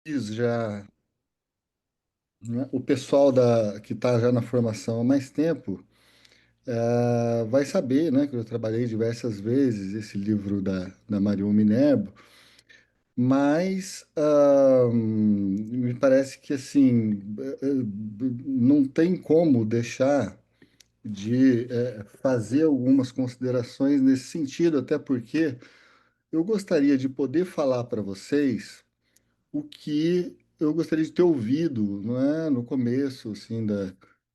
já, né, o pessoal que está já na formação há mais tempo vai saber, né, que eu trabalhei diversas vezes esse livro da Marion Minerbo, mas me parece que assim não tem como deixar de fazer algumas considerações nesse sentido, até porque eu gostaria de poder falar para vocês o que eu gostaria de ter ouvido, não é, no começo, assim,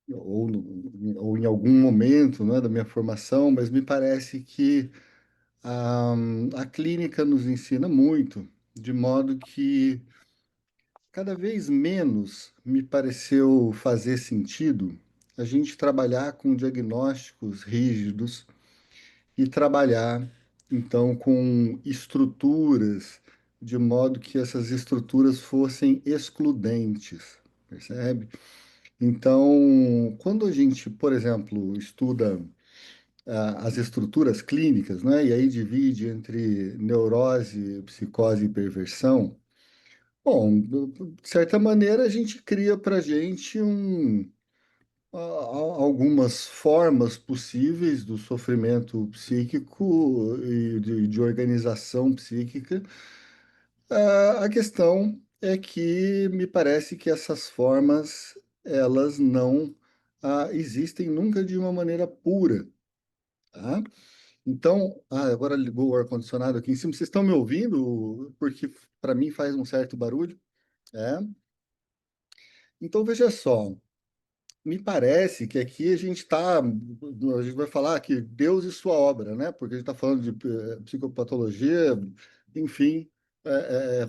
ou em algum momento, não é, da minha formação, mas me parece que a clínica nos ensina muito, de modo que cada vez menos me pareceu fazer sentido a gente trabalhar com diagnósticos rígidos e trabalhar, então, com estruturas, de modo que essas estruturas fossem excludentes, percebe? Então, quando a gente, por exemplo, estuda as estruturas clínicas, né, e aí divide entre neurose, psicose e perversão, bom, de certa maneira a gente cria para a gente algumas formas possíveis do sofrimento psíquico e de organização psíquica. A questão é que me parece que essas formas elas não existem nunca de uma maneira pura, tá? Então, agora ligou o ar-condicionado aqui em cima. Vocês estão me ouvindo? Porque para mim faz um certo barulho. É? Então, veja só. Me parece que aqui a gente vai falar que Deus e sua obra, né? Porque a gente está falando de psicopatologia, enfim,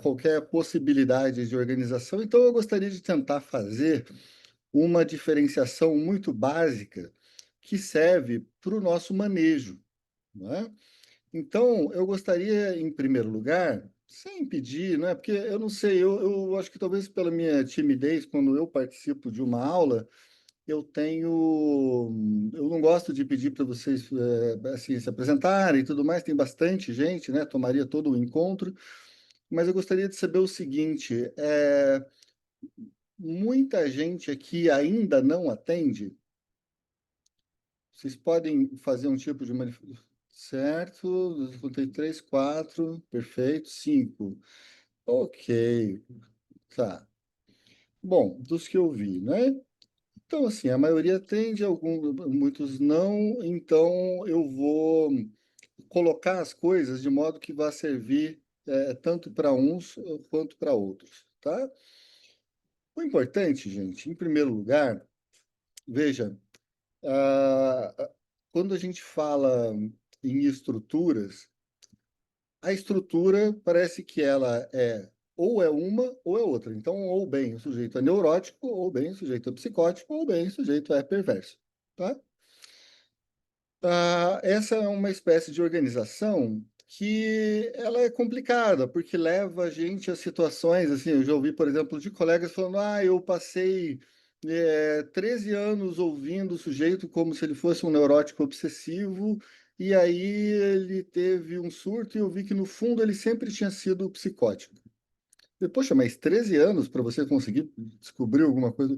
qualquer possibilidade de organização. Então, eu gostaria de tentar fazer uma diferenciação muito básica que serve para o nosso manejo, né? Então, eu gostaria, em primeiro lugar, sem pedir, né? Porque eu não sei, eu acho que talvez pela minha timidez, quando eu participo de uma aula, eu não gosto de pedir para vocês assim, se apresentarem e tudo mais, tem bastante gente, né? Tomaria todo o encontro, mas eu gostaria de saber o seguinte: muita gente aqui ainda não atende? Vocês podem fazer um tipo de manifestação? Certo, contei três, quatro, perfeito, cinco. Ok, tá. Bom, dos que eu vi, né? Então, assim, a maioria atende, muitos não, então eu vou colocar as coisas de modo que vá servir tanto para uns quanto para outros, tá? O importante, gente, em primeiro lugar, veja, ah, quando a gente fala em estruturas, a estrutura parece que ela ou é uma ou é outra. Então, ou bem o sujeito é neurótico, ou bem o sujeito é psicótico, ou bem o sujeito é perverso, tá? Essa é uma espécie de organização que ela é complicada, porque leva a gente a situações, assim, eu já ouvi, por exemplo, de colegas falando, eu passei 13 anos ouvindo o sujeito como se ele fosse um neurótico obsessivo, e aí ele teve um surto e eu vi que, no fundo, ele sempre tinha sido psicótico. Poxa, mas 13 anos para você conseguir descobrir alguma coisa.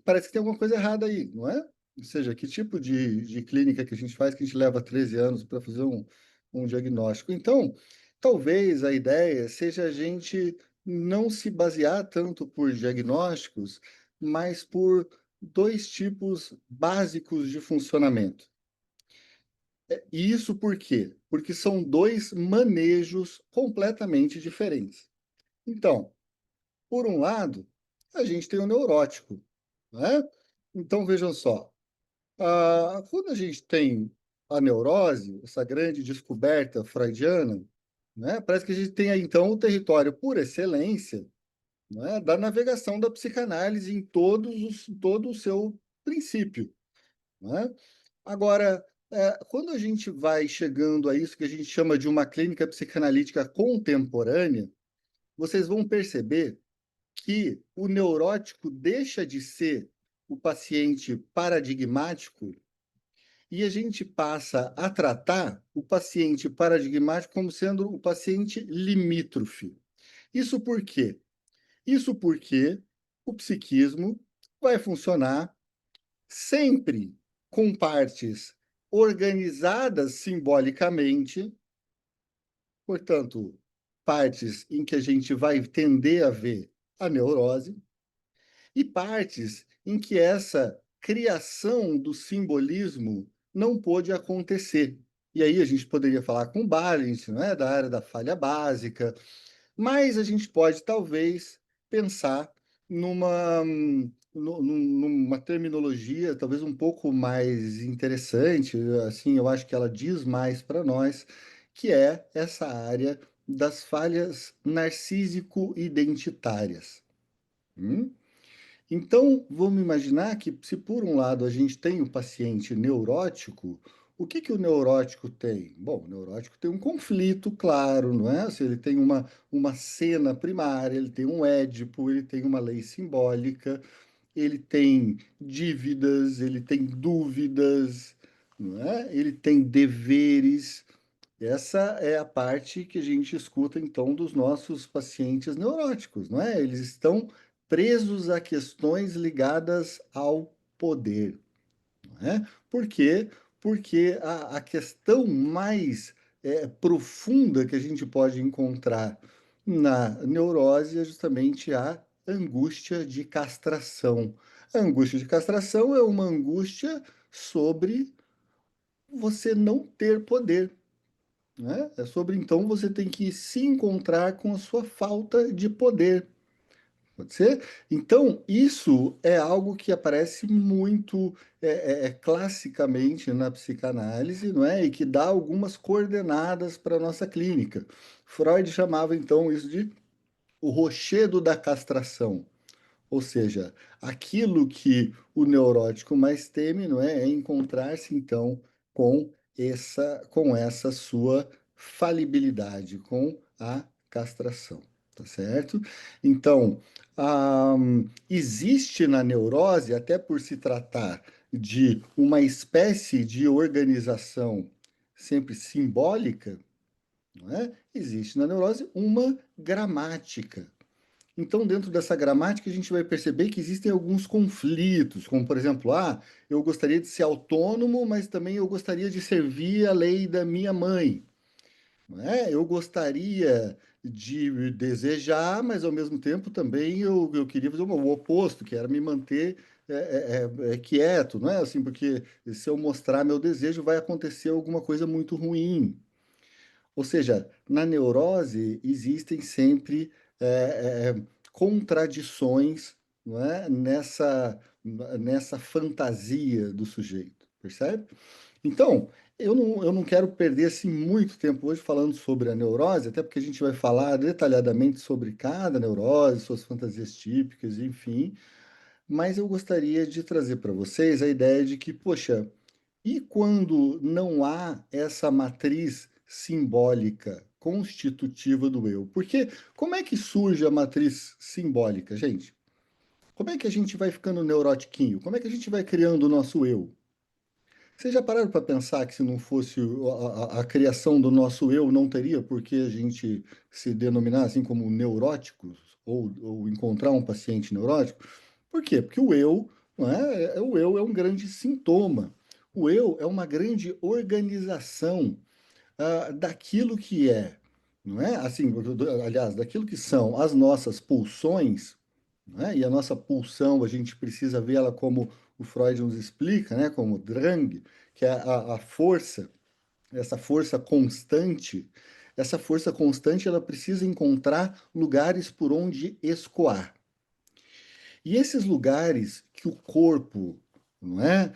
Parece que tem alguma coisa errada aí, não é? Ou seja, que tipo de clínica que a gente faz que a gente leva 13 anos para fazer um diagnóstico? Então, talvez a ideia seja a gente não se basear tanto por diagnósticos, mas por dois tipos básicos de funcionamento. E isso por quê? Porque são dois manejos completamente diferentes. Então, por um lado, a gente tem o neurótico, né? Então, vejam só, quando a gente tem a neurose, essa grande descoberta freudiana, né? Parece que a gente tem aí, então, o território por excelência, né, da navegação da psicanálise em todo o seu princípio, né? Agora, quando a gente vai chegando a isso que a gente chama de uma clínica psicanalítica contemporânea, vocês vão perceber que o neurótico deixa de ser o paciente paradigmático e a gente passa a tratar o paciente paradigmático como sendo o paciente limítrofe. Isso por quê? Isso porque o psiquismo vai funcionar sempre com partes organizadas simbolicamente, portanto, partes em que a gente vai tender a ver a neurose, e partes em que essa criação do simbolismo não pôde acontecer. E aí a gente poderia falar com Balint, não é? Da área da falha básica, mas a gente pode talvez pensar numa terminologia talvez um pouco mais interessante, assim, eu acho que ela diz mais para nós, que é essa área das falhas narcísico-identitárias. Hum? Então, vamos imaginar que, se por um lado a gente tem o paciente neurótico, o que que o neurótico tem? Bom, o neurótico tem um conflito, claro, não é? Se ele tem uma cena primária, ele tem um Édipo, ele tem uma lei simbólica, ele tem dívidas, ele tem dúvidas, não é? Ele tem deveres. Essa é a parte que a gente escuta, então, dos nossos pacientes neuróticos, não é? Eles estão presos a questões ligadas ao poder, não é? Por quê? Porque a questão mais profunda que a gente pode encontrar na neurose é justamente a angústia de castração. A angústia de castração é uma angústia sobre você não ter poder, né? É sobre então você tem que se encontrar com a sua falta de poder. Pode ser? Então, isso é algo que aparece muito classicamente na psicanálise, não é? E que dá algumas coordenadas para a nossa clínica. Freud chamava então isso de o rochedo da castração. Ou seja, aquilo que o neurótico mais teme, não é, é encontrar-se então com essa sua falibilidade, com a castração, tá certo? Então, existe na neurose, até por se tratar de uma espécie de organização sempre simbólica, não é? Existe na neurose uma gramática. Então, dentro dessa gramática, a gente vai perceber que existem alguns conflitos, como, por exemplo, eu gostaria de ser autônomo, mas também eu gostaria de servir a lei da minha mãe, não é? Eu gostaria de desejar, mas ao mesmo tempo também eu queria fazer o oposto, que era me manter quieto, não é? Assim, porque se eu mostrar meu desejo, vai acontecer alguma coisa muito ruim. Ou seja, na neurose existem sempre contradições, não é? nessa fantasia do sujeito, percebe? Então, eu não quero perder assim, muito tempo hoje falando sobre a neurose, até porque a gente vai falar detalhadamente sobre cada neurose, suas fantasias típicas, enfim, mas eu gostaria de trazer para vocês a ideia de que, poxa, e quando não há essa matriz simbólica constitutiva do eu? Porque como é que surge a matriz simbólica, gente? Como é que a gente vai ficando neurotiquinho? Como é que a gente vai criando o nosso eu? Vocês já pararam para pensar que se não fosse a criação do nosso eu, não teria por que a gente se denominar assim como neuróticos ou encontrar um paciente neurótico? Por quê? Porque o eu, não é? O eu é um grande sintoma. O eu é uma grande organização daquilo que é, não é? Assim, aliás, daquilo que são as nossas pulsões, não é? E a nossa pulsão, a gente precisa vê-la como o Freud nos explica, né? Como Drang, que é a força, essa força constante. Essa força constante, ela precisa encontrar lugares por onde escoar. E esses lugares que o corpo, não é,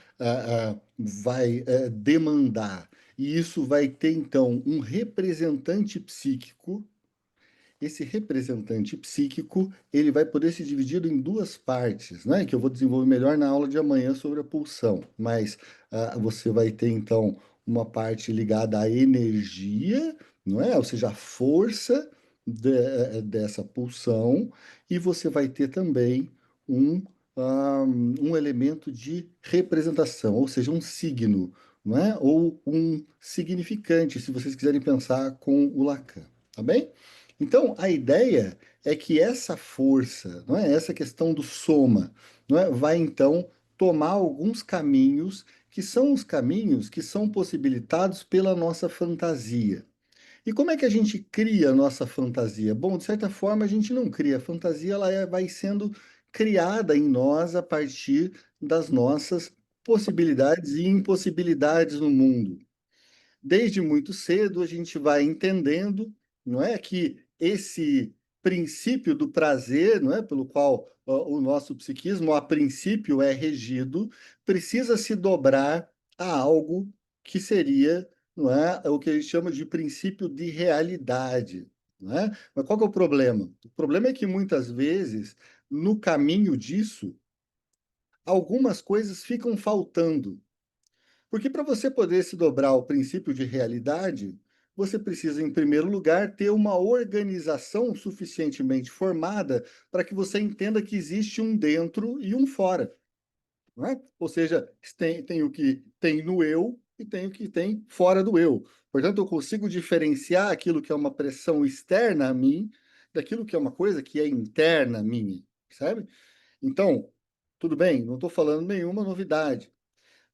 vai demandar, e isso vai ter então um representante psíquico. Esse representante psíquico, ele vai poder ser dividido em duas partes, né? Que eu vou desenvolver melhor na aula de amanhã sobre a pulsão. Mas você vai ter então uma parte ligada à energia, não é? Ou seja, a força dessa pulsão, e você vai ter também um, um elemento de representação, ou seja, um signo, não é? Ou um significante, se vocês quiserem pensar com o Lacan, tá bem? Então, a ideia é que essa força, não é essa questão do soma, não é, vai então tomar alguns caminhos que são os caminhos que são possibilitados pela nossa fantasia. E como é que a gente cria a nossa fantasia? Bom, de certa forma, a gente não cria. A fantasia vai sendo criada em nós a partir das nossas possibilidades e impossibilidades no mundo. Desde muito cedo a gente vai entendendo, não é, que esse princípio do prazer, não é, pelo qual o nosso psiquismo a princípio é regido, precisa se dobrar a algo que seria, não é, o que a gente chama de princípio de realidade, não é? Mas qual que é o problema? O problema é que muitas vezes no caminho disso algumas coisas ficam faltando. Porque para você poder se dobrar ao princípio de realidade, você precisa, em primeiro lugar, ter uma organização suficientemente formada para que você entenda que existe um dentro e um fora, não é? Ou seja, tem o que tem no eu e tem o que tem fora do eu. Portanto, eu consigo diferenciar aquilo que é uma pressão externa a mim daquilo que é uma coisa que é interna a mim, sabe? Então, tudo bem, não estou falando nenhuma novidade.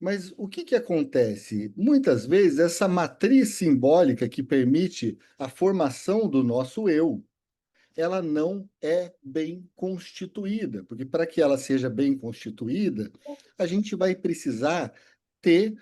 Mas o que que acontece? Muitas vezes, essa matriz simbólica que permite a formação do nosso eu, ela não é bem constituída, porque para que ela seja bem constituída, a gente vai precisar ter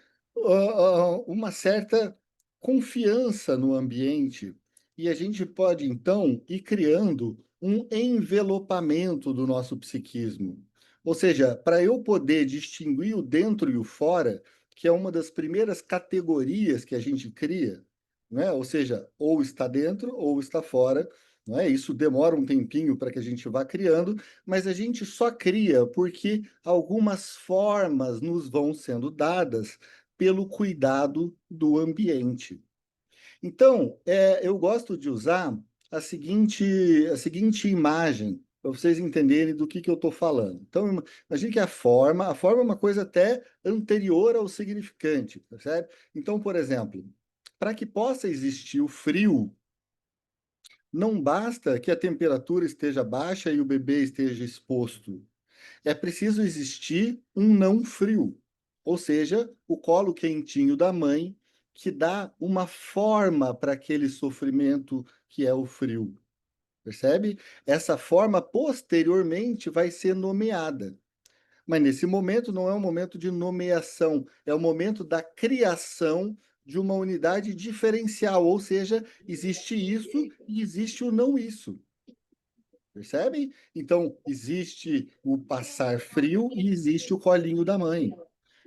uma certa confiança no ambiente, e a gente pode então ir criando um envelopamento do nosso psiquismo. Ou seja, para eu poder distinguir o dentro e o fora, que é uma das primeiras categorias que a gente cria, né? Ou seja, ou está dentro ou está fora, não é? Isso demora um tempinho para que a gente vá criando, mas a gente só cria porque algumas formas nos vão sendo dadas pelo cuidado do ambiente. Então, eu gosto de usar a seguinte imagem, para vocês entenderem do que eu estou falando. Então, imagine que a forma é uma coisa até anterior ao significante, percebe? Então, por exemplo, para que possa existir o frio, não basta que a temperatura esteja baixa e o bebê esteja exposto. É preciso existir um não frio, ou seja, o colo quentinho da mãe, que dá uma forma para aquele sofrimento que é o frio. Percebe? Essa forma posteriormente vai ser nomeada. Mas nesse momento não é um momento de nomeação, é o momento da criação de uma unidade diferencial, ou seja, existe isso e existe o não isso. Percebem? Então, existe o passar frio e existe o colinho da mãe.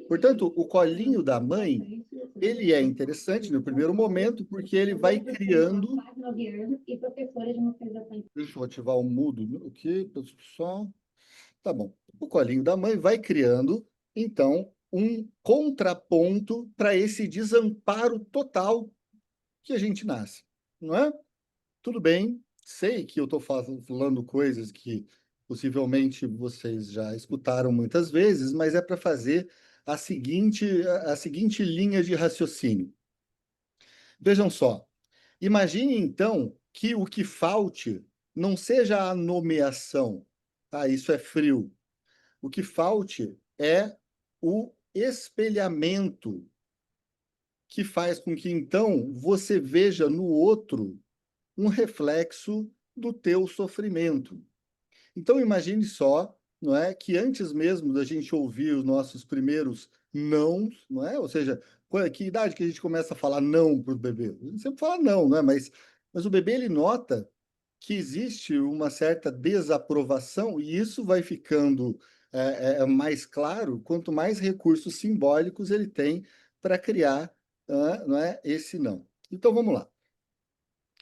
Portanto, o colinho da mãe, ele é interessante no primeiro momento, porque ele vai criando. Deixa eu ativar o mudo aqui, pessoal. Tá bom. O colinho da mãe vai criando, então, um contraponto para esse desamparo total que a gente nasce, não é? Tudo bem, sei que eu estou falando coisas que possivelmente vocês já escutaram muitas vezes, mas é para fazer a seguinte linha de raciocínio. Vejam só, imagine então que o que falte não seja a nomeação, ah, isso é frio. O que falte é o espelhamento que faz com que então você veja no outro um reflexo do teu sofrimento. Então imagine só, não é, que antes mesmo da gente ouvir os nossos primeiros nãos, não é? Ou seja, que idade que a gente começa a falar não para o bebê? A gente sempre fala não, não é? Mas o bebê ele nota que existe uma certa desaprovação e isso vai ficando mais claro quanto mais recursos simbólicos ele tem para criar, não é, esse não. Então vamos lá.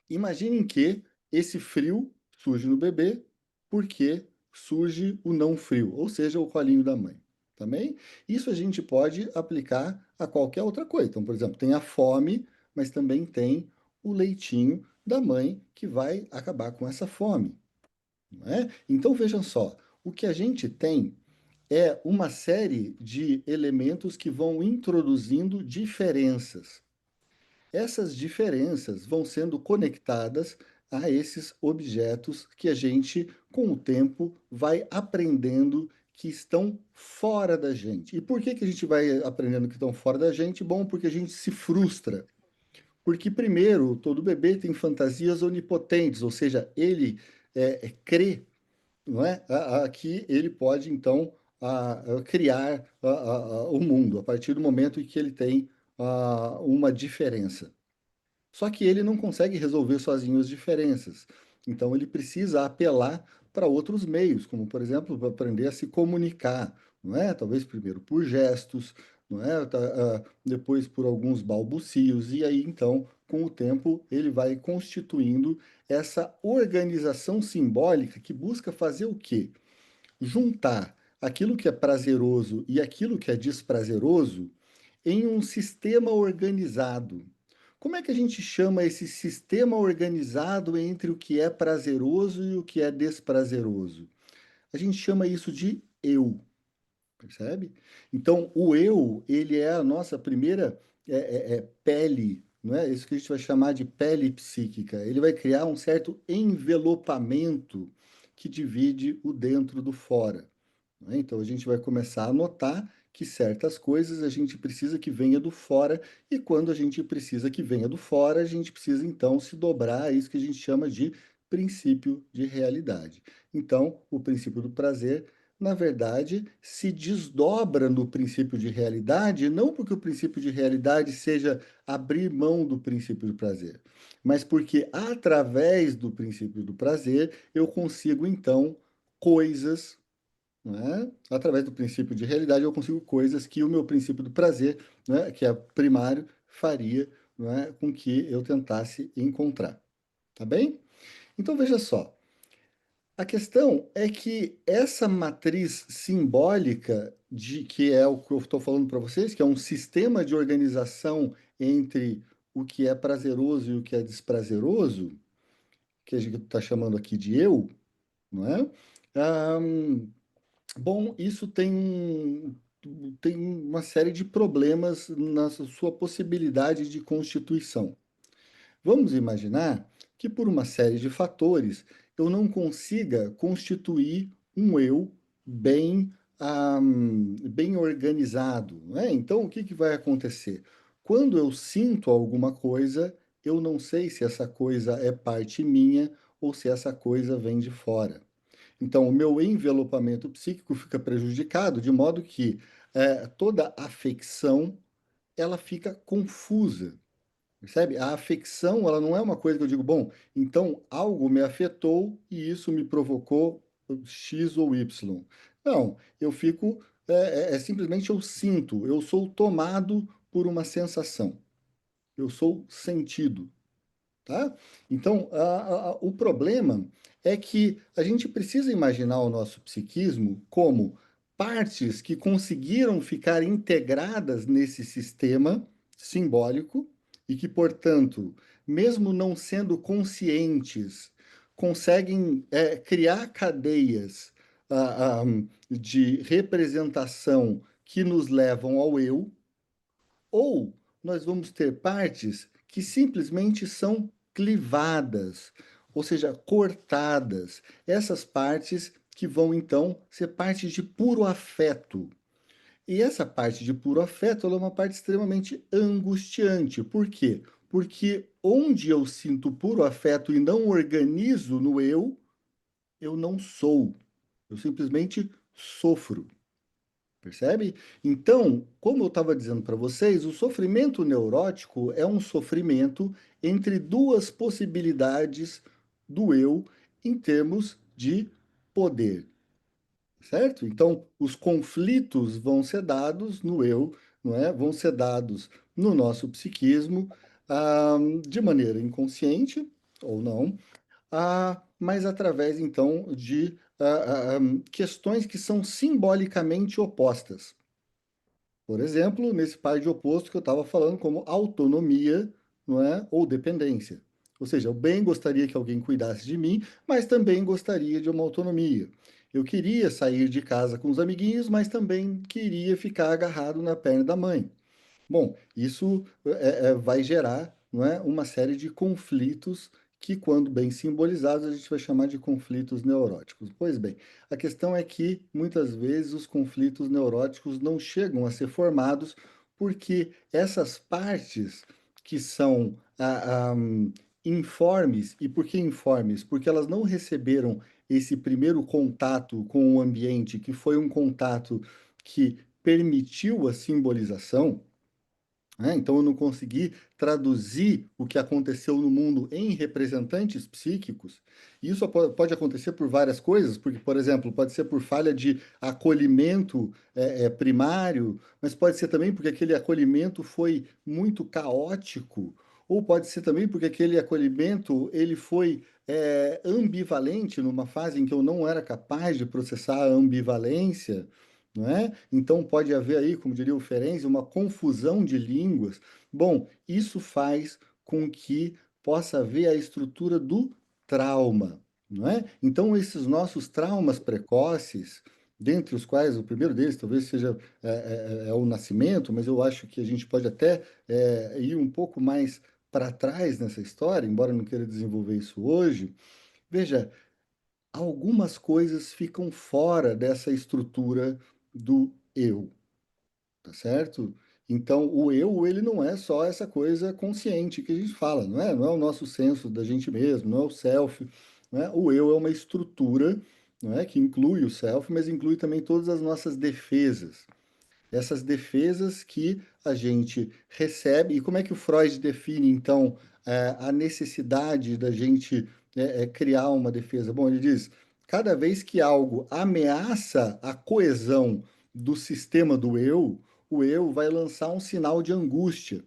Imaginem que esse frio surge no bebê porque surge o não frio, ou seja, o colinho da mãe. Também isso a gente pode aplicar a qualquer outra coisa. Então, por exemplo, tem a fome, mas também tem o leitinho da mãe que vai acabar com essa fome, não é? Então vejam só, o que a gente tem é uma série de elementos que vão introduzindo diferenças. Essas diferenças vão sendo conectadas a esses objetos que a gente, com o tempo, vai aprendendo que estão fora da gente. E por que que a gente vai aprendendo que estão fora da gente? Bom, porque a gente se frustra. Porque, primeiro, todo bebê tem fantasias onipotentes, ou seja, ele crê, não é? Que ele pode, então, criar o mundo a partir do momento em que ele tem uma diferença. Só que ele não consegue resolver sozinho as diferenças. Então ele precisa apelar para outros meios, como por exemplo, para aprender a se comunicar, não é? Talvez primeiro por gestos, não é? Depois por alguns balbucios, e aí então, com o tempo, ele vai constituindo essa organização simbólica que busca fazer o quê? Juntar aquilo que é prazeroso e aquilo que é desprazeroso em um sistema organizado. Como é que a gente chama esse sistema organizado entre o que é prazeroso e o que é desprazeroso? A gente chama isso de eu, percebe? Então, o eu, ele é a nossa primeira pele, não é? Isso que a gente vai chamar de pele psíquica. Ele vai criar um certo envelopamento que divide o dentro do fora, né? Então a gente vai começar a notar que certas coisas a gente precisa que venha do fora, e quando a gente precisa que venha do fora, a gente precisa então se dobrar a isso que a gente chama de princípio de realidade. Então, o princípio do prazer, na verdade, se desdobra no princípio de realidade, não porque o princípio de realidade seja abrir mão do princípio do prazer, mas porque através do princípio do prazer eu consigo então coisas, né? Através do princípio de realidade, eu consigo coisas que o meu princípio do prazer, né, que é primário, faria, né, com que eu tentasse encontrar. Tá bem? Então veja só. A questão é que essa matriz simbólica de que é o que eu estou falando para vocês, que é um sistema de organização entre o que é prazeroso e o que é desprazeroso, que a gente está chamando aqui de eu, não é? Bom, isso tem uma série de problemas na sua possibilidade de constituição. Vamos imaginar que, por uma série de fatores, eu não consiga constituir um eu bem, bem organizado, né? Então, o que que vai acontecer? Quando eu sinto alguma coisa, eu não sei se essa coisa é parte minha ou se essa coisa vem de fora. Então, o meu envelopamento psíquico fica prejudicado, de modo que toda afecção ela fica confusa, percebe? A afecção ela não é uma coisa que eu digo, bom, então algo me afetou e isso me provocou X ou Y. Não, eu fico, simplesmente eu sinto, eu sou tomado por uma sensação, eu sou sentido. Tá? Então, o problema é que a gente precisa imaginar o nosso psiquismo como partes que conseguiram ficar integradas nesse sistema simbólico e que, portanto, mesmo não sendo conscientes, conseguem criar cadeias de representação que nos levam ao eu, ou nós vamos ter partes que simplesmente são clivadas, ou seja, cortadas. Essas partes que vão então ser partes de puro afeto. E essa parte de puro afeto ela é uma parte extremamente angustiante. Por quê? Porque onde eu sinto puro afeto e não organizo no eu não sou. Eu simplesmente sofro. Percebe? Então, como eu estava dizendo para vocês, o sofrimento neurótico é um sofrimento entre duas possibilidades do eu em termos de poder, certo? Então, os conflitos vão ser dados no eu, não é? Vão ser dados no nosso psiquismo, de maneira inconsciente ou não, mas através então de questões que são simbolicamente opostas. Por exemplo, nesse par de oposto que eu estava falando, como autonomia, não é? Ou dependência. Ou seja, eu bem gostaria que alguém cuidasse de mim, mas também gostaria de uma autonomia. Eu queria sair de casa com os amiguinhos, mas também queria ficar agarrado na perna da mãe. Bom, isso vai gerar, não é, uma série de conflitos que, quando bem simbolizados, a gente vai chamar de conflitos neuróticos. Pois bem, a questão é que, muitas vezes, os conflitos neuróticos não chegam a ser formados porque essas partes que são informes, e por que informes? Porque elas não receberam esse primeiro contato com o ambiente, que foi um contato que permitiu a simbolização, né? Então, eu não consegui traduzir o que aconteceu no mundo em representantes psíquicos. Isso pode acontecer por várias coisas, porque, por exemplo, pode ser por falha de acolhimento primário, mas pode ser também porque aquele acolhimento foi muito caótico, ou pode ser também porque aquele acolhimento ele foi ambivalente numa fase em que eu não era capaz de processar a ambivalência, não é? Então pode haver aí, como diria o Ferenczi, uma confusão de línguas. Bom, isso faz com que possa haver a estrutura do trauma, não é? Então esses nossos traumas precoces, dentre os quais o primeiro deles talvez seja o nascimento, mas eu acho que a gente pode até ir um pouco mais para trás nessa história, embora eu não queira desenvolver isso hoje. Veja, algumas coisas ficam fora dessa estrutura do eu, tá certo? Então, o eu, ele não é só essa coisa consciente que a gente fala, não é? Não é o nosso senso da gente mesmo, não é o self, não é? O eu é uma estrutura, não é? Que inclui o self, mas inclui também todas as nossas defesas, essas defesas que a gente recebe. E como é que o Freud define, então, a necessidade da gente criar uma defesa? Bom, ele diz: cada vez que algo ameaça a coesão do sistema do eu, o eu vai lançar um sinal de angústia.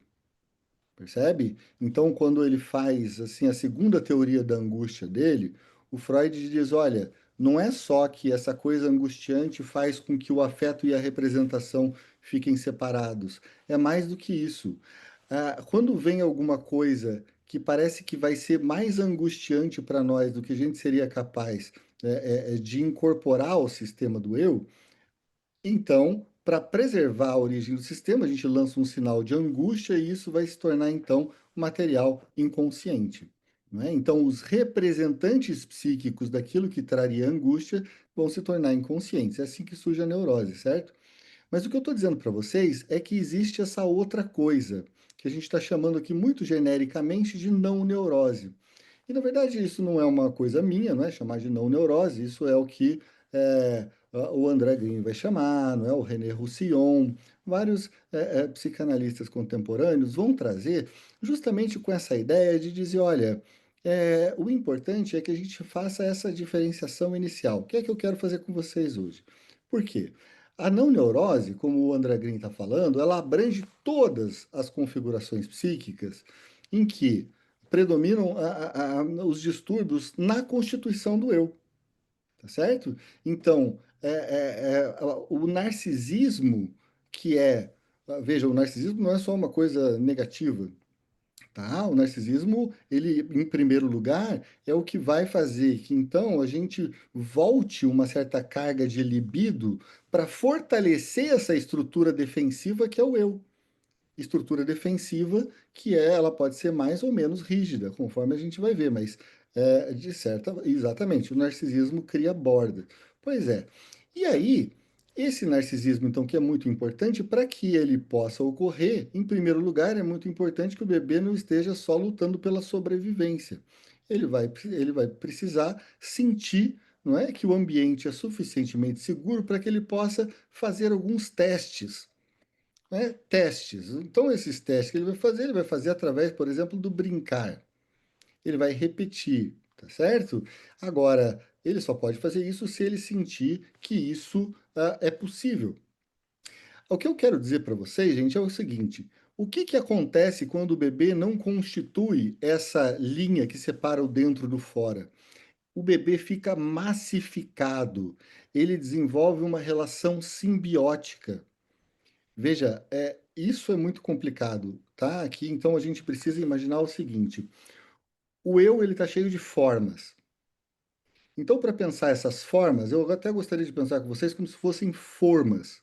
Percebe? Então, quando ele faz assim a segunda teoria da angústia dele, o Freud diz: olha, não é só que essa coisa angustiante faz com que o afeto e a representação fiquem separados. É mais do que isso. Quando vem alguma coisa que parece que vai ser mais angustiante para nós do que a gente seria capaz de incorporar ao sistema do eu, então, para preservar a origem do sistema, a gente lança um sinal de angústia e isso vai se tornar, então, material inconsciente. Não é? Então, os representantes psíquicos daquilo que traria angústia vão se tornar inconscientes. É assim que surge a neurose, certo? Mas o que eu estou dizendo para vocês é que existe essa outra coisa, que a gente está chamando aqui muito genericamente de não neurose. E na verdade isso não é uma coisa minha, não é chamar de não neurose, isso é o que o André Green vai chamar, não é? O René Roussillon, vários psicanalistas contemporâneos vão trazer justamente com essa ideia de dizer, olha, o importante é que a gente faça essa diferenciação inicial. O que é que eu quero fazer com vocês hoje? Por quê? A não neurose, como o André Green está falando, ela abrange todas as configurações psíquicas em que predominam os distúrbios na constituição do eu, tá certo? Então, o narcisismo, que veja, o narcisismo não é só uma coisa negativa, tá? O narcisismo, ele, em primeiro lugar, é o que vai fazer que, então, a gente volte uma certa carga de libido para fortalecer essa estrutura defensiva que é o eu, estrutura defensiva, que ela pode ser mais ou menos rígida, conforme a gente vai ver, mas exatamente, o narcisismo cria borda. Pois é. E aí, esse narcisismo, então, que é muito importante, para que ele possa ocorrer, em primeiro lugar, é muito importante que o bebê não esteja só lutando pela sobrevivência. Ele vai precisar sentir, não é, que o ambiente é suficientemente seguro para que ele possa fazer alguns testes, né? Testes. Então, esses testes que ele vai fazer através, por exemplo, do brincar. Ele vai repetir, tá certo? Agora, ele só pode fazer isso se ele sentir que isso é possível. O que eu quero dizer para vocês, gente, é o seguinte: o que, que acontece quando o bebê não constitui essa linha que separa o dentro do fora? O bebê fica massificado, ele desenvolve uma relação simbiótica. Veja, isso é muito complicado, tá? Aqui, então, a gente precisa imaginar o seguinte: o eu ele está cheio de formas. Então, para pensar essas formas, eu até gostaria de pensar com vocês como se fossem formas.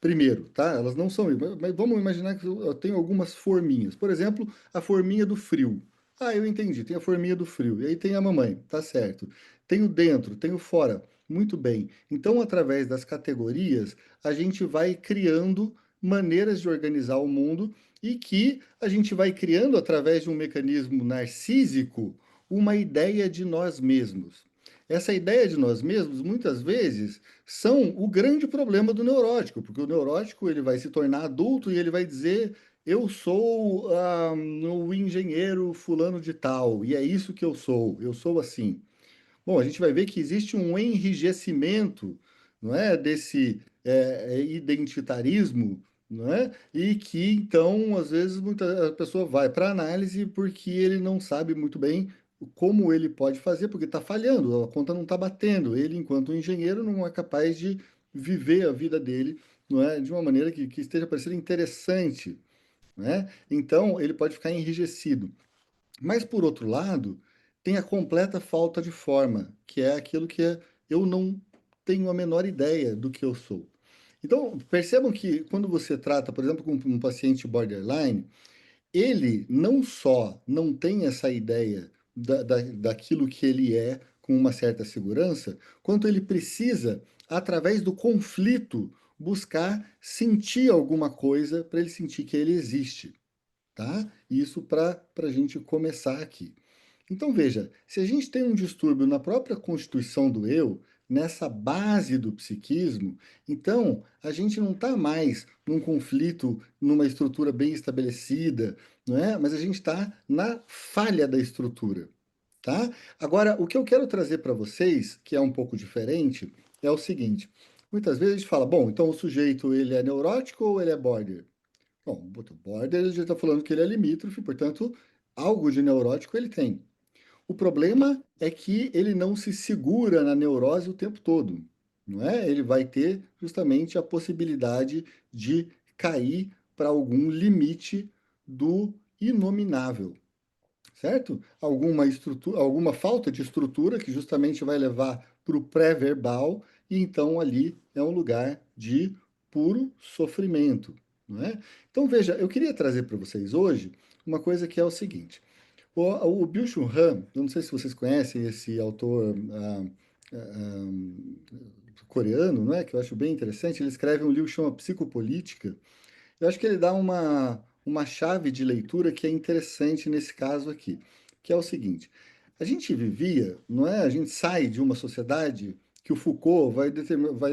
Primeiro, tá? Elas não são, mas vamos imaginar que eu tenho algumas forminhas. Por exemplo, a forminha do frio. Ah, eu entendi. Tem a forminha do frio. E aí tem a mamãe, tá certo. Tem o dentro, tem o fora. Muito bem. Então, através das categorias, a gente vai criando maneiras de organizar o mundo e que a gente vai criando, através de um mecanismo narcísico, uma ideia de nós mesmos. Essa ideia de nós mesmos, muitas vezes, são o grande problema do neurótico, porque o neurótico ele vai se tornar adulto e ele vai dizer eu sou o engenheiro fulano de tal, e é isso que eu sou assim. Bom, a gente vai ver que existe um enrijecimento, não é, desse identitarismo, não é? E que então, às vezes, a pessoa vai para análise porque ele não sabe muito bem como ele pode fazer, porque está falhando, a conta não está batendo. Ele, enquanto engenheiro, não é capaz de viver a vida dele, não é, de uma maneira que esteja parecendo interessante, né? Então, ele pode ficar enrijecido. Mas, por outro lado, tem a completa falta de forma, que é aquilo que eu não tenho a menor ideia do que eu sou. Então, percebam que quando você trata, por exemplo, com um paciente borderline, ele não só não tem essa ideia daquilo que ele é com uma certa segurança, quanto ele precisa, através do conflito, buscar sentir alguma coisa para ele sentir que ele existe, tá? Isso para a gente começar aqui. Então veja, se a gente tem um distúrbio na própria constituição do eu, nessa base do psiquismo, então a gente não está mais num conflito, numa estrutura bem estabelecida, não é? Mas a gente está na falha da estrutura, tá? Agora, o que eu quero trazer para vocês, que é um pouco diferente, é o seguinte: muitas vezes a gente fala, bom, então o sujeito ele é neurótico ou ele é border? Bom, o border ele já está falando que ele é limítrofe, portanto, algo de neurótico ele tem. O problema é que ele não se segura na neurose o tempo todo, não é? Ele vai ter justamente a possibilidade de cair para algum limite do inominável, certo? Alguma estrutura, alguma falta de estrutura que justamente vai levar para o pré-verbal e então ali é um lugar de puro sofrimento, não é? Então veja, eu queria trazer para vocês hoje uma coisa que é o seguinte. O Byung-Chul Han, eu não sei se vocês conhecem esse autor coreano, não é? Que eu acho bem interessante. Ele escreve um livro que chama Psicopolítica. Eu acho que ele dá uma chave de leitura que é interessante nesse caso aqui, que é o seguinte: a gente vivia, não é? A gente sai de uma sociedade que o Foucault vai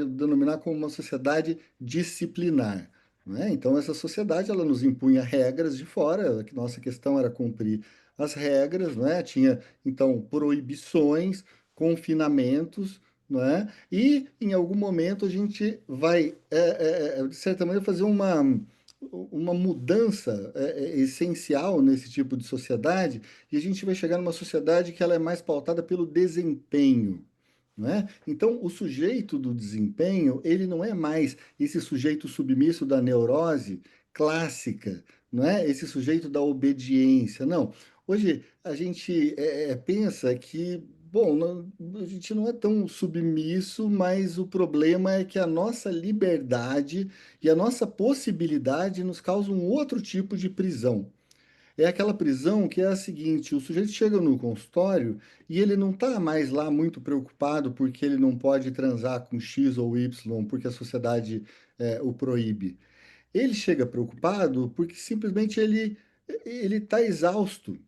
denominar como uma sociedade disciplinar. Não é? Então, essa sociedade ela nos impunha regras de fora, que nossa questão era cumprir as regras, não é? Tinha, então, proibições, confinamentos, não é? E, em algum momento, a gente vai, de certa maneira, fazer uma mudança essencial nesse tipo de sociedade e a gente vai chegar numa sociedade que ela é mais pautada pelo desempenho, não é? Então, o sujeito do desempenho, ele não é mais esse sujeito submisso da neurose clássica, não é? Esse sujeito da obediência, não. Hoje a gente pensa que, bom, a gente não é tão submisso, mas o problema é que a nossa liberdade e a nossa possibilidade nos causa um outro tipo de prisão. É aquela prisão que é a seguinte: o sujeito chega no consultório e ele não está mais lá muito preocupado porque ele não pode transar com X ou Y, porque a sociedade o proíbe. Ele chega preocupado porque simplesmente ele está exausto.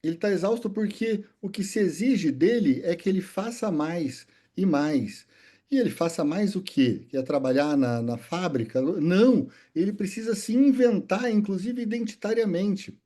Ele está exausto porque o que se exige dele é que ele faça mais e mais. E ele faça mais o quê? Que é trabalhar na fábrica? Não, ele precisa se inventar, inclusive identitariamente.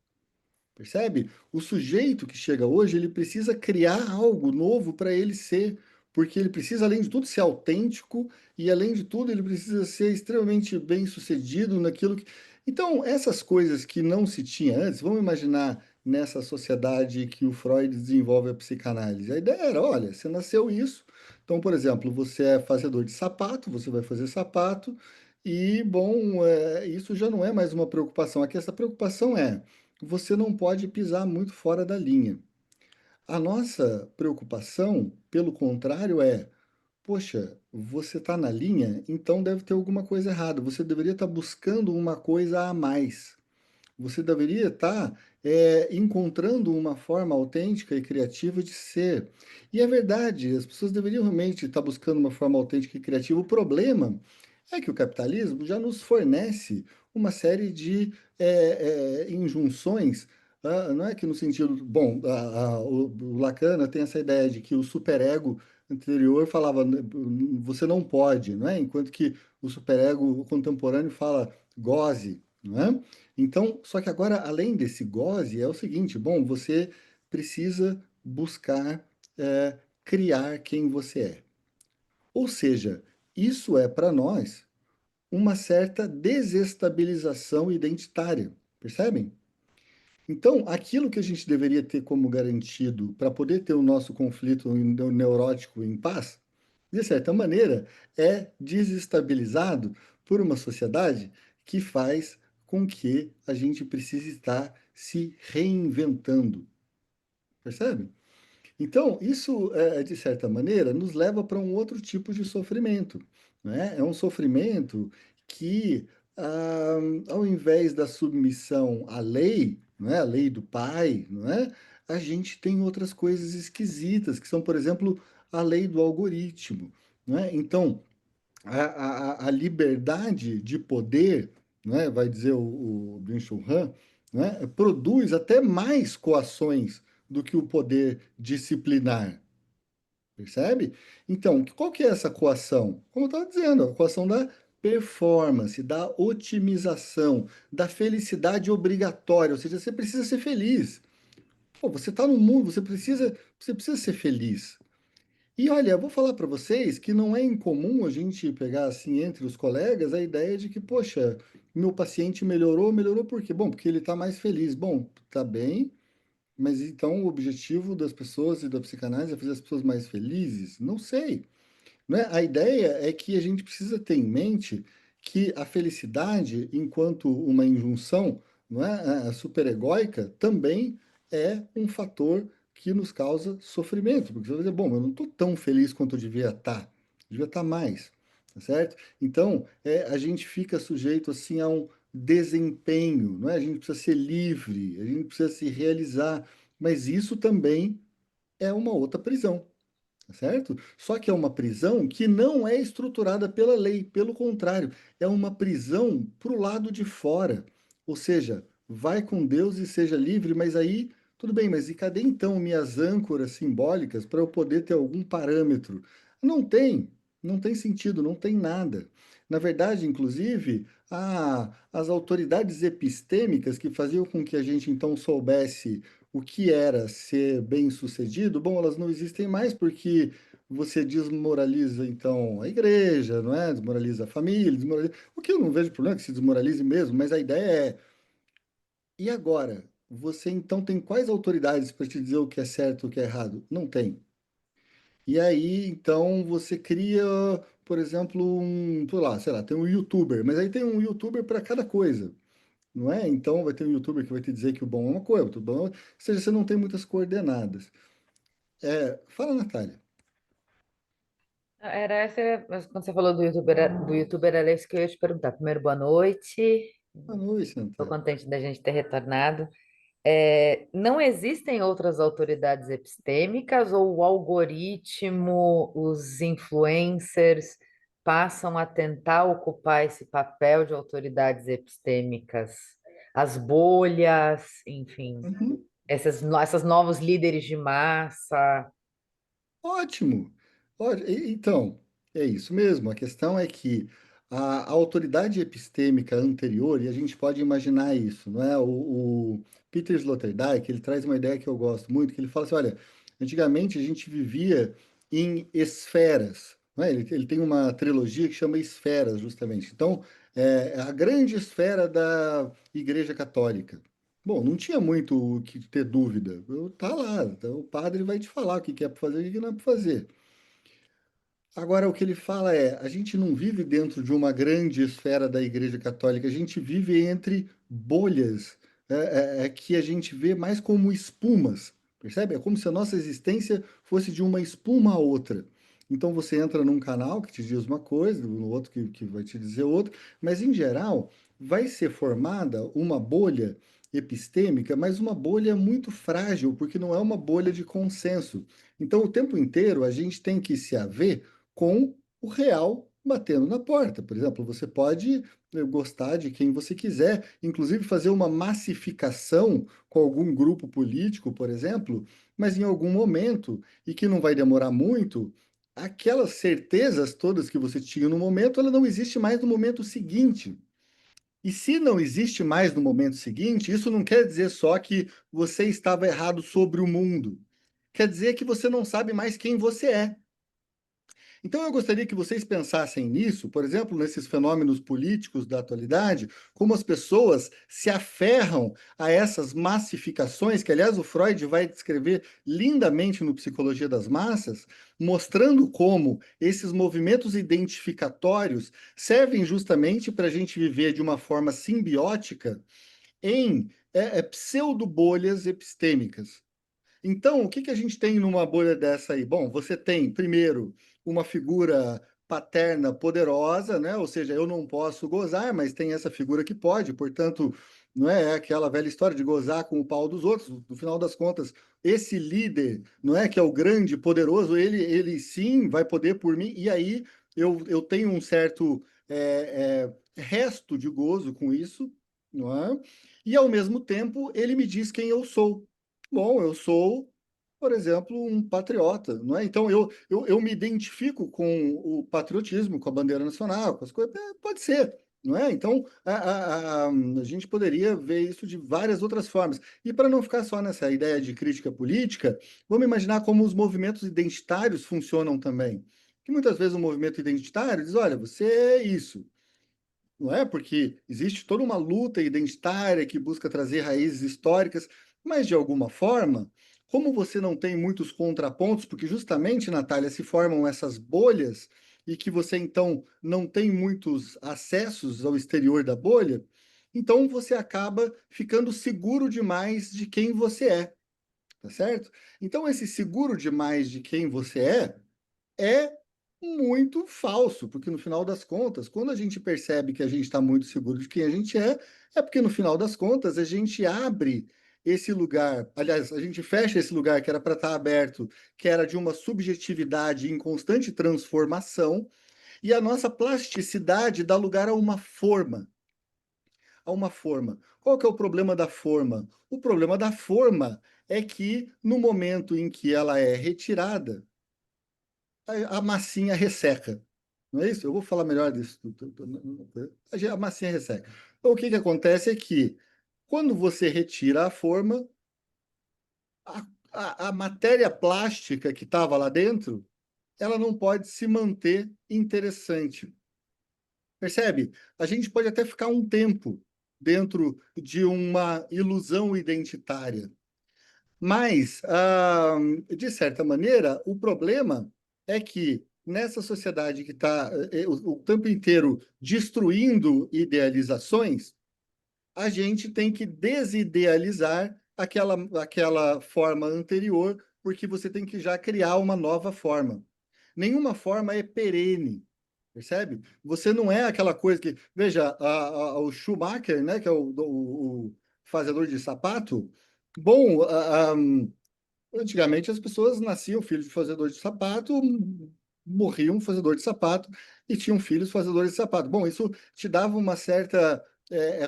Percebe? O sujeito que chega hoje, ele precisa criar algo novo para ele ser, porque ele precisa, além de tudo, ser autêntico e, além de tudo, ele precisa ser extremamente bem-sucedido naquilo que. Então, essas coisas que não se tinha antes, vamos imaginar nessa sociedade que o Freud desenvolve a psicanálise. A ideia era, olha, você nasceu isso, então, por exemplo, você é fazedor de sapato, você vai fazer sapato, e, bom, isso já não é mais uma preocupação. Aqui essa preocupação é você não pode pisar muito fora da linha. A nossa preocupação, pelo contrário, é: poxa, você está na linha, então deve ter alguma coisa errada. Você deveria estar buscando uma coisa a mais. Você deveria estar encontrando uma forma autêntica e criativa de ser. E é verdade, as pessoas deveriam realmente estar buscando uma forma autêntica e criativa. O problema é que o capitalismo já nos fornece uma série de injunções. Não é que no sentido, bom, o Lacan tem essa ideia de que o superego anterior falava você não pode, não é? Enquanto que o superego contemporâneo fala goze, não é? Então, só que agora, além desse goze, é o seguinte, bom, você precisa buscar criar quem você é. Ou seja, isso é para nós uma certa desestabilização identitária, percebem? Então, aquilo que a gente deveria ter como garantido para poder ter o nosso conflito neurótico em paz, de certa maneira, é desestabilizado por uma sociedade que faz com que a gente precise estar se reinventando, percebe? Então, isso, de certa maneira, nos leva para um outro tipo de sofrimento, né? É um sofrimento que, ah, ao invés da submissão à lei, não é? A lei do pai, não é? A gente tem outras coisas esquisitas, que são, por exemplo, a lei do algoritmo, não é? Então, a liberdade de poder, né, vai dizer o Byung-Chul Han, né, produz até mais coações do que o poder disciplinar, percebe? Então, qual que é essa coação? Como eu estava dizendo, a coação da performance, da otimização, da felicidade obrigatória, ou seja, você precisa ser feliz. Pô, você está no mundo, você precisa ser feliz. E olha, eu vou falar para vocês que não é incomum a gente pegar assim entre os colegas a ideia de que, poxa, meu paciente melhorou, melhorou por quê? Bom, porque ele está mais feliz. Bom, tá bem, mas então o objetivo das pessoas e da psicanálise é fazer as pessoas mais felizes? Não sei. Né? A ideia é que a gente precisa ter em mente que a felicidade, enquanto uma injunção, não é, a superegóica, também é um fator que nos causa sofrimento. Porque você vai dizer, bom, eu não estou tão feliz quanto eu devia estar mais, tá certo? Então, a gente fica sujeito assim a um desempenho, não é? A gente precisa ser livre, a gente precisa se realizar, mas isso também é uma outra prisão. Tá certo? Só que é uma prisão que não é estruturada pela lei, pelo contrário, é uma prisão para o lado de fora. Ou seja, vai com Deus e seja livre, mas aí, tudo bem, mas e cadê então minhas âncoras simbólicas para eu poder ter algum parâmetro? Não tem, não tem sentido, não tem nada. Na verdade, inclusive, as autoridades epistêmicas que faziam com que a gente então soubesse o que era ser bem-sucedido, bom, elas não existem mais porque você desmoraliza então a igreja, não é? Desmoraliza a família, desmoraliza... O que eu não vejo problema que se desmoralize mesmo, mas a ideia é, e agora? Você então tem quais autoridades para te dizer o que é certo e o que é errado? Não tem. E aí, então, você cria, por exemplo, sei lá, tem um youtuber, mas aí tem um youtuber para cada coisa, não é? Então, vai ter um youtuber que vai te dizer que o bom é uma coisa, o bom ou seja, você não tem muitas coordenadas. Fala, Natália. Era essa, mas quando você falou do youtuber, era isso que eu ia te perguntar. Primeiro, boa noite. Boa noite, Estou Natália. contente da gente ter retornado. Não existem outras autoridades epistêmicas ou o algoritmo, os influencers passam a tentar ocupar esse papel de autoridades epistêmicas? As bolhas, enfim, Uhum. essas novos líderes de massa. Ótimo. Então, é isso mesmo. A questão é que a autoridade epistêmica anterior, e a gente pode imaginar isso, não é? O Peter Sloterdijk, ele traz uma ideia que eu gosto muito, que ele fala assim, olha, antigamente a gente vivia em esferas, não é? Ele tem uma trilogia que chama Esferas, justamente. Então, a grande esfera da Igreja Católica. Bom, não tinha muito o que ter dúvida. Tá lá, então o padre vai te falar o que que é para fazer e o que não é para fazer. Agora, o que ele fala é: a gente não vive dentro de uma grande esfera da Igreja Católica, a gente vive entre bolhas, que a gente vê mais como espumas, percebe? É como se a nossa existência fosse de uma espuma a outra. Então você entra num canal que te diz uma coisa, no outro que vai te dizer outra, mas em geral vai ser formada uma bolha epistêmica, mas uma bolha muito frágil, porque não é uma bolha de consenso. Então o tempo inteiro a gente tem que se haver com o real batendo na porta. Por exemplo, você pode gostar de quem você quiser, inclusive fazer uma massificação com algum grupo político, por exemplo, mas em algum momento, e que não vai demorar muito, aquelas certezas todas que você tinha no momento, ela não existe mais no momento seguinte. E se não existe mais no momento seguinte, isso não quer dizer só que você estava errado sobre o mundo. Quer dizer que você não sabe mais quem você é. Então, eu gostaria que vocês pensassem nisso, por exemplo, nesses fenômenos políticos da atualidade, como as pessoas se aferram a essas massificações, que, aliás, o Freud vai descrever lindamente no Psicologia das Massas, mostrando como esses movimentos identificatórios servem justamente para a gente viver de uma forma simbiótica em pseudo-bolhas epistêmicas. Então, o que que a gente tem numa bolha dessa aí? Bom, você tem, primeiro, uma figura paterna poderosa, né? Ou seja, eu não posso gozar, mas tem essa figura que pode, portanto, não é aquela velha história de gozar com o pau dos outros. No final das contas, esse líder, não é que é o grande, poderoso, ele sim vai poder por mim, e aí eu tenho um certo resto de gozo com isso, não é? E ao mesmo tempo ele me diz quem eu sou. Bom, eu sou, por exemplo, um patriota, não é? Então eu me identifico com o patriotismo, com a bandeira nacional, com as coisas. Pode ser, não é? Então a gente poderia ver isso de várias outras formas. E para não ficar só nessa ideia de crítica política, vamos imaginar como os movimentos identitários funcionam também. Que muitas vezes o movimento identitário diz: olha, você é isso. Não é? Porque existe toda uma luta identitária que busca trazer raízes históricas, mas de alguma forma, como você não tem muitos contrapontos, porque justamente, Natália, se formam essas bolhas e que você então não tem muitos acessos ao exterior da bolha, então você acaba ficando seguro demais de quem você tá certo? Então esse seguro demais de quem você é muito falso, porque no final das contas, quando a gente percebe que a gente está muito seguro de quem a gente é porque no final das contas a gente abre esse lugar, aliás, a gente fecha esse lugar que era para estar aberto, que era de uma subjetividade em constante transformação, e a nossa plasticidade dá lugar a uma forma, a uma forma. Qual que é o problema da forma? O problema da forma é que no momento em que ela é retirada, a massinha resseca. Não é isso? Eu vou falar melhor disso. A massinha resseca. Então, o que que acontece é que, quando você retira a forma, a matéria plástica que estava lá dentro, ela não pode se manter interessante. Percebe? A gente pode até ficar um tempo dentro de uma ilusão identitária. Mas, de certa maneira, o problema é que nessa sociedade que está o tempo inteiro destruindo idealizações, a gente tem que desidealizar aquela forma anterior, porque você tem que já criar uma nova forma. Nenhuma forma é perene, percebe? Você não é aquela coisa que. Veja, o Schumacher, né, que é o fazedor de sapato, bom, antigamente as pessoas nasciam filhos de fazedor de sapato, morriam fazedor de sapato e tinham filhos fazedores de sapato. Bom, isso te dava uma certa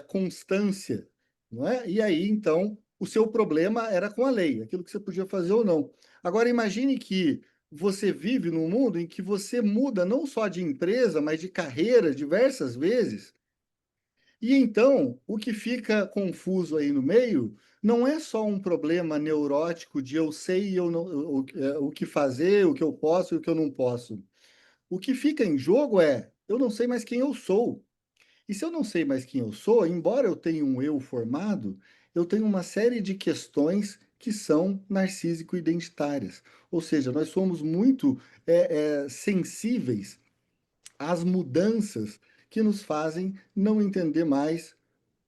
constância, não é? E aí, então, o seu problema era com a lei, aquilo que você podia fazer ou não. Agora, imagine que você vive num mundo em que você muda não só de empresa, mas de carreira diversas vezes, e então, o que fica confuso aí no meio não é só um problema neurótico de eu sei e eu não, o que fazer, o que eu posso e o que eu não posso. O que fica em jogo é eu não sei mais quem eu sou. E se eu não sei mais quem eu sou, embora eu tenha um eu formado, eu tenho uma série de questões que são narcísico-identitárias. Ou seja, nós somos muito sensíveis às mudanças que nos fazem não entender mais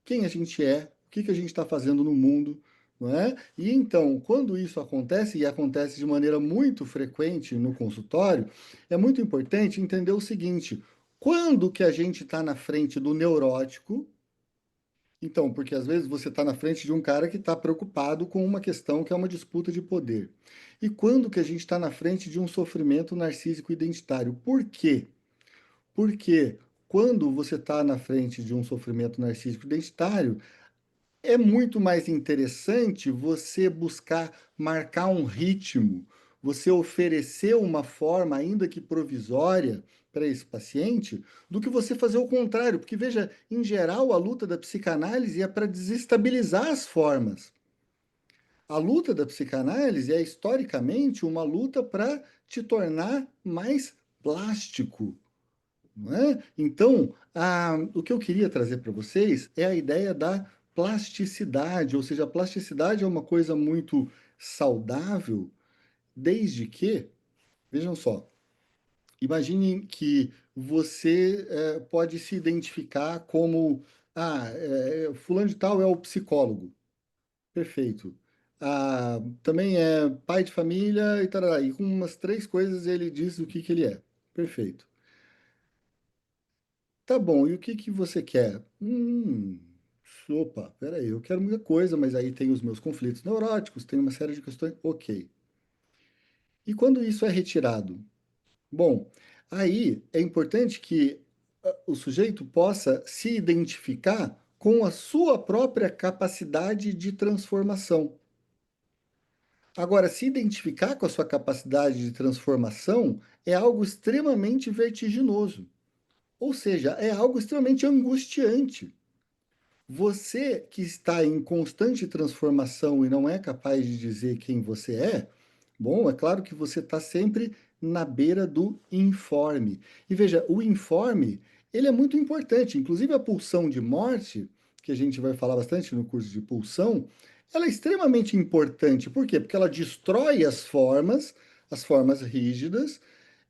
quem a gente é, o que que a gente está fazendo no mundo, não é? E então, quando isso acontece, e acontece de maneira muito frequente no consultório, é muito importante entender o seguinte: quando que a gente está na frente do neurótico? Então, porque às vezes você está na frente de um cara que está preocupado com uma questão que é uma disputa de poder. E quando que a gente está na frente de um sofrimento narcísico identitário? Por quê? Porque quando você está na frente de um sofrimento narcísico identitário, é muito mais interessante você buscar marcar um ritmo, você oferecer uma forma, ainda que provisória, para esse paciente, do que você fazer o contrário. Porque, veja, em geral, a luta da psicanálise é para desestabilizar as formas. A luta da psicanálise é, historicamente, uma luta para te tornar mais plástico, não é? Então, o que eu queria trazer para vocês é a ideia da plasticidade, ou seja, a plasticidade é uma coisa muito saudável, desde que, vejam só, imaginem que você pode se identificar como, fulano de tal é o psicólogo, perfeito. Também é pai de família e tarará, e com umas três coisas ele diz o que que ele é, perfeito. Tá bom, e o que que você quer? Opa, peraí, eu quero muita coisa, mas aí tem os meus conflitos neuróticos, tem uma série de questões. Ok. E quando isso é retirado? Bom, aí é importante que o sujeito possa se identificar com a sua própria capacidade de transformação. Agora, se identificar com a sua capacidade de transformação é algo extremamente vertiginoso, ou seja, é algo extremamente angustiante. Você que está em constante transformação e não é capaz de dizer quem você é, bom, é claro que você está sempre na beira do informe. E veja, o informe, ele é muito importante. Inclusive a pulsão de morte, que a gente vai falar bastante no curso de pulsão, ela é extremamente importante. Por quê? Porque ela destrói as formas rígidas,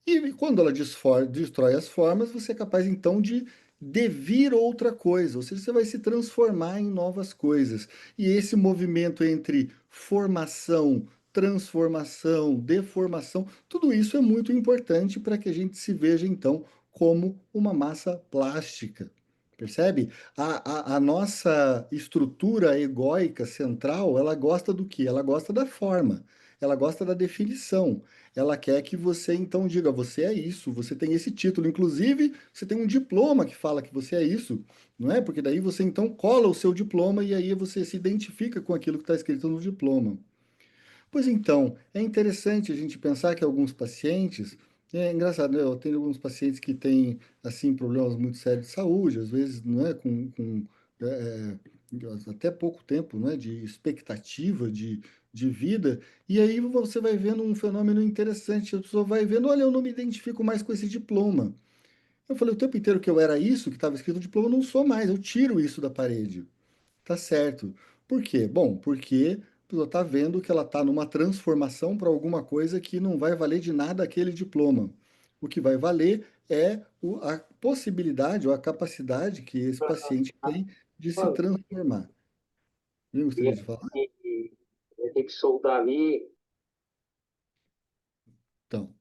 e quando ela destrói as formas, você é capaz então de devir outra coisa, ou seja, você vai se transformar em novas coisas. E esse movimento entre formação, transformação, deformação, tudo isso é muito importante para que a gente se veja então como uma massa plástica. Percebe? A nossa estrutura egóica central, ela gosta do quê? Ela gosta da forma, ela gosta da definição. Ela quer que você então diga, você é isso, você tem esse título, inclusive você tem um diploma que fala que você é isso, não é? Porque daí você então cola o seu diploma e aí você se identifica com aquilo que está escrito no diploma. Pois então, é interessante a gente pensar que alguns pacientes, é engraçado, né? Eu tenho alguns pacientes que têm, assim, problemas muito sérios de saúde, às vezes, não é, é, até pouco tempo, né, de expectativa de vida, e aí você vai vendo um fenômeno interessante, a pessoa vai vendo, olha, eu não me identifico mais com esse diploma. Eu falei o tempo inteiro que eu era isso, que estava escrito no diploma, eu não sou mais, eu tiro isso da parede. Tá certo. Por quê? Bom, porque a pessoa está vendo que ela está numa transformação para alguma coisa que não vai valer de nada aquele diploma. O que vai valer é a possibilidade ou a capacidade que esse paciente tem de se Mano, transformar. Eu ia gostaria de falar? ter que, ia ter que soldar ali. Então,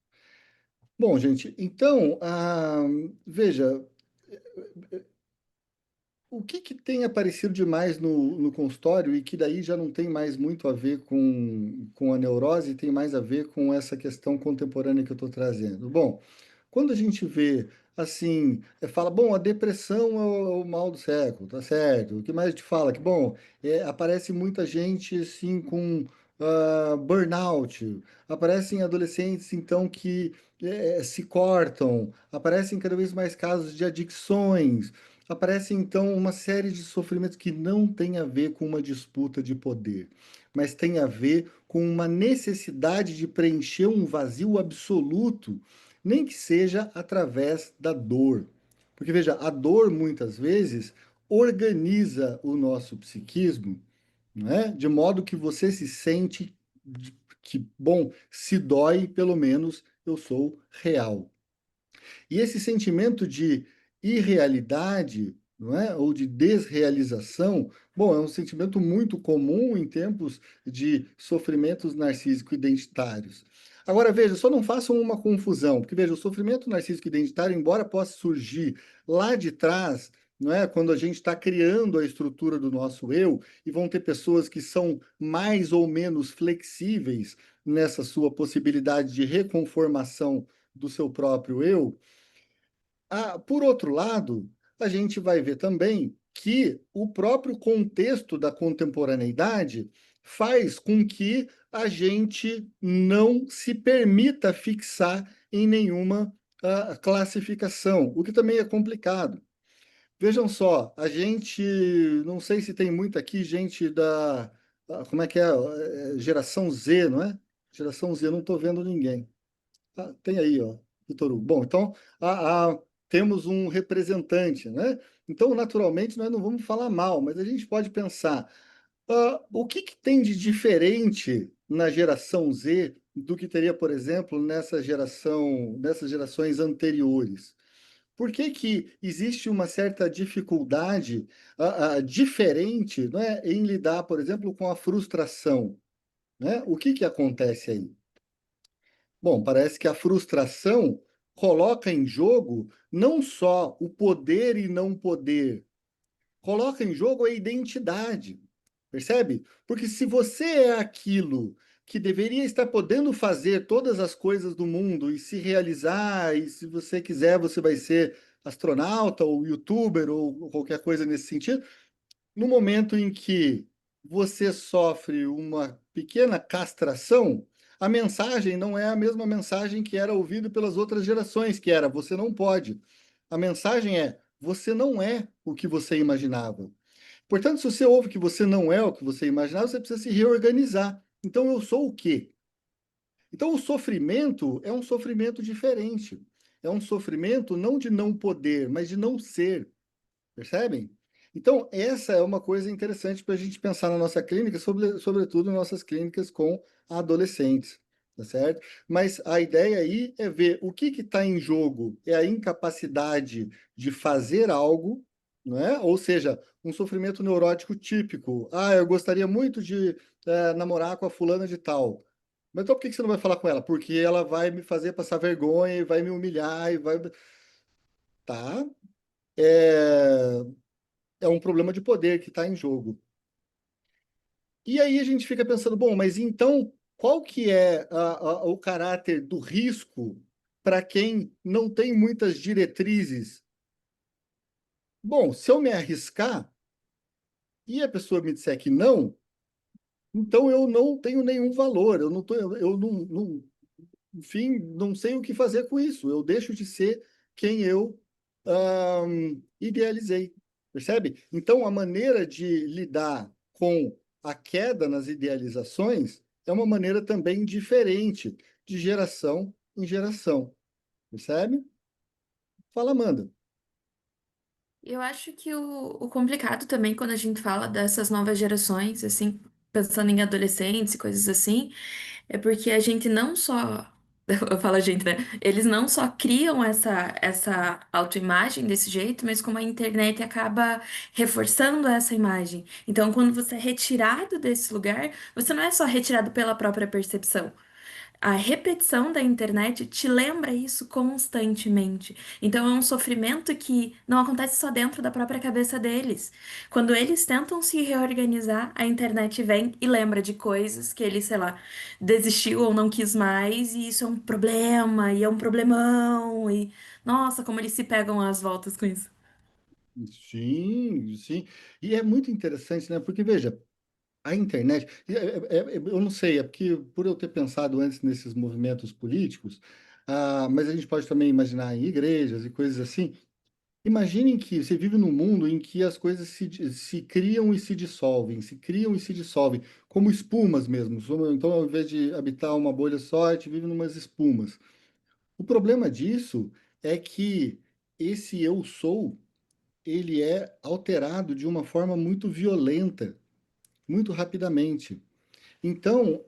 bom, gente, então, veja, o que que tem aparecido demais no consultório e que daí já não tem mais muito a ver com a neurose, tem mais a ver com essa questão contemporânea que eu estou trazendo? Bom, quando a gente vê assim, fala, bom, a depressão é o mal do século, tá certo? O que mais te fala? Que, bom, aparece muita gente assim com burnout, aparecem adolescentes então que se cortam, aparecem cada vez mais casos de adicções, aparece então uma série de sofrimentos que não tem a ver com uma disputa de poder, mas tem a ver com uma necessidade de preencher um vazio absoluto, nem que seja através da dor. Porque veja, a dor muitas vezes organiza o nosso psiquismo, não é? De modo que você se sente que, bom, se dói, pelo menos eu sou real. E esse sentimento de irrealidade, não é? Ou de desrealização. Bom, é um sentimento muito comum em tempos de sofrimentos narcísico-identitários. Agora, veja, só não façam uma confusão, porque veja, o sofrimento narcísico-identitário, embora possa surgir lá de trás, não é? Quando a gente está criando a estrutura do nosso eu, e vão ter pessoas que são mais ou menos flexíveis nessa sua possibilidade de reconformação do seu próprio eu. Por outro lado, a gente vai ver também que o próprio contexto da contemporaneidade faz com que a gente não se permita fixar em nenhuma classificação, o que também é complicado. Vejam só, a gente, não sei se tem muito aqui gente como é que é? Geração Z, não é? Geração Z, não estou vendo ninguém. Tem aí, ó, Vitor Hugo. Bom, então temos um representante, né? Então, naturalmente, nós não vamos falar mal, mas a gente pode pensar, o que que tem de diferente na geração Z do que teria, por exemplo, nessas gerações anteriores? Por que que existe uma certa dificuldade diferente, não é, em lidar, por exemplo, com a frustração, né? O que que acontece aí? Bom, parece que a frustração coloca em jogo não só o poder e não poder, coloca em jogo a identidade, percebe? Porque se você é aquilo que deveria estar podendo fazer todas as coisas do mundo e se realizar, e se você quiser, você vai ser astronauta ou youtuber ou qualquer coisa nesse sentido, no momento em que você sofre uma pequena castração, a mensagem não é a mesma mensagem que era ouvida pelas outras gerações, que era você não pode. A mensagem é você não é o que você imaginava. Portanto, se você ouve que você não é o que você imaginava, você precisa se reorganizar. Então, eu sou o quê? Então, o sofrimento é um sofrimento diferente. É um sofrimento não de não poder, mas de não ser. Percebem? Então, essa é uma coisa interessante para a gente pensar na nossa clínica, sobretudo nossas clínicas com adolescentes, tá certo? Mas a ideia aí é ver o que está em jogo, é a incapacidade de fazer algo, não é? Ou seja, um sofrimento neurótico típico. Eu gostaria muito de namorar com a fulana de tal. Mas então por que que você não vai falar com ela? Porque ela vai me fazer passar vergonha, e vai me humilhar, e vai. Tá? É, é um problema de poder que está em jogo. E aí a gente fica pensando, bom, mas então qual que é o caráter do risco para quem não tem muitas diretrizes? Bom, se eu me arriscar e a pessoa me disser que não, então eu não tenho nenhum valor, eu não tô, eu enfim, não sei o que fazer com isso. Eu deixo de ser quem eu idealizei, percebe? Então, a maneira de lidar com a queda nas idealizações é uma maneira também diferente, de geração em geração, percebe? Fala, Amanda. Eu acho que o complicado também quando a gente fala dessas novas gerações, assim, pensando em adolescentes e coisas assim, é porque a gente não só, eu falo a gente, né? Eles não só criam essa autoimagem desse jeito, mas como a internet acaba reforçando essa imagem. Então, quando você é retirado desse lugar, você não é só retirado pela própria percepção. A repetição da internet te lembra isso constantemente. Então é um sofrimento que não acontece só dentro da própria cabeça deles. Quando eles tentam se reorganizar, a internet vem e lembra de coisas que ele, sei lá, desistiu ou não quis mais, e isso é um problema, e é um problemão, e nossa, como eles se pegam às voltas com isso. Sim, sim. E é muito interessante, né? Porque, veja, a internet, eu não sei, é porque por eu ter pensado antes nesses movimentos políticos, mas a gente pode também imaginar em igrejas e coisas assim. Imaginem que você vive num mundo em que as coisas se criam e se dissolvem, se criam e se dissolvem, como espumas mesmo. Então, ao invés de habitar uma bolha só, a gente vive numas espumas. O problema disso é que esse eu sou, ele é alterado de uma forma muito violenta, muito rapidamente. Então,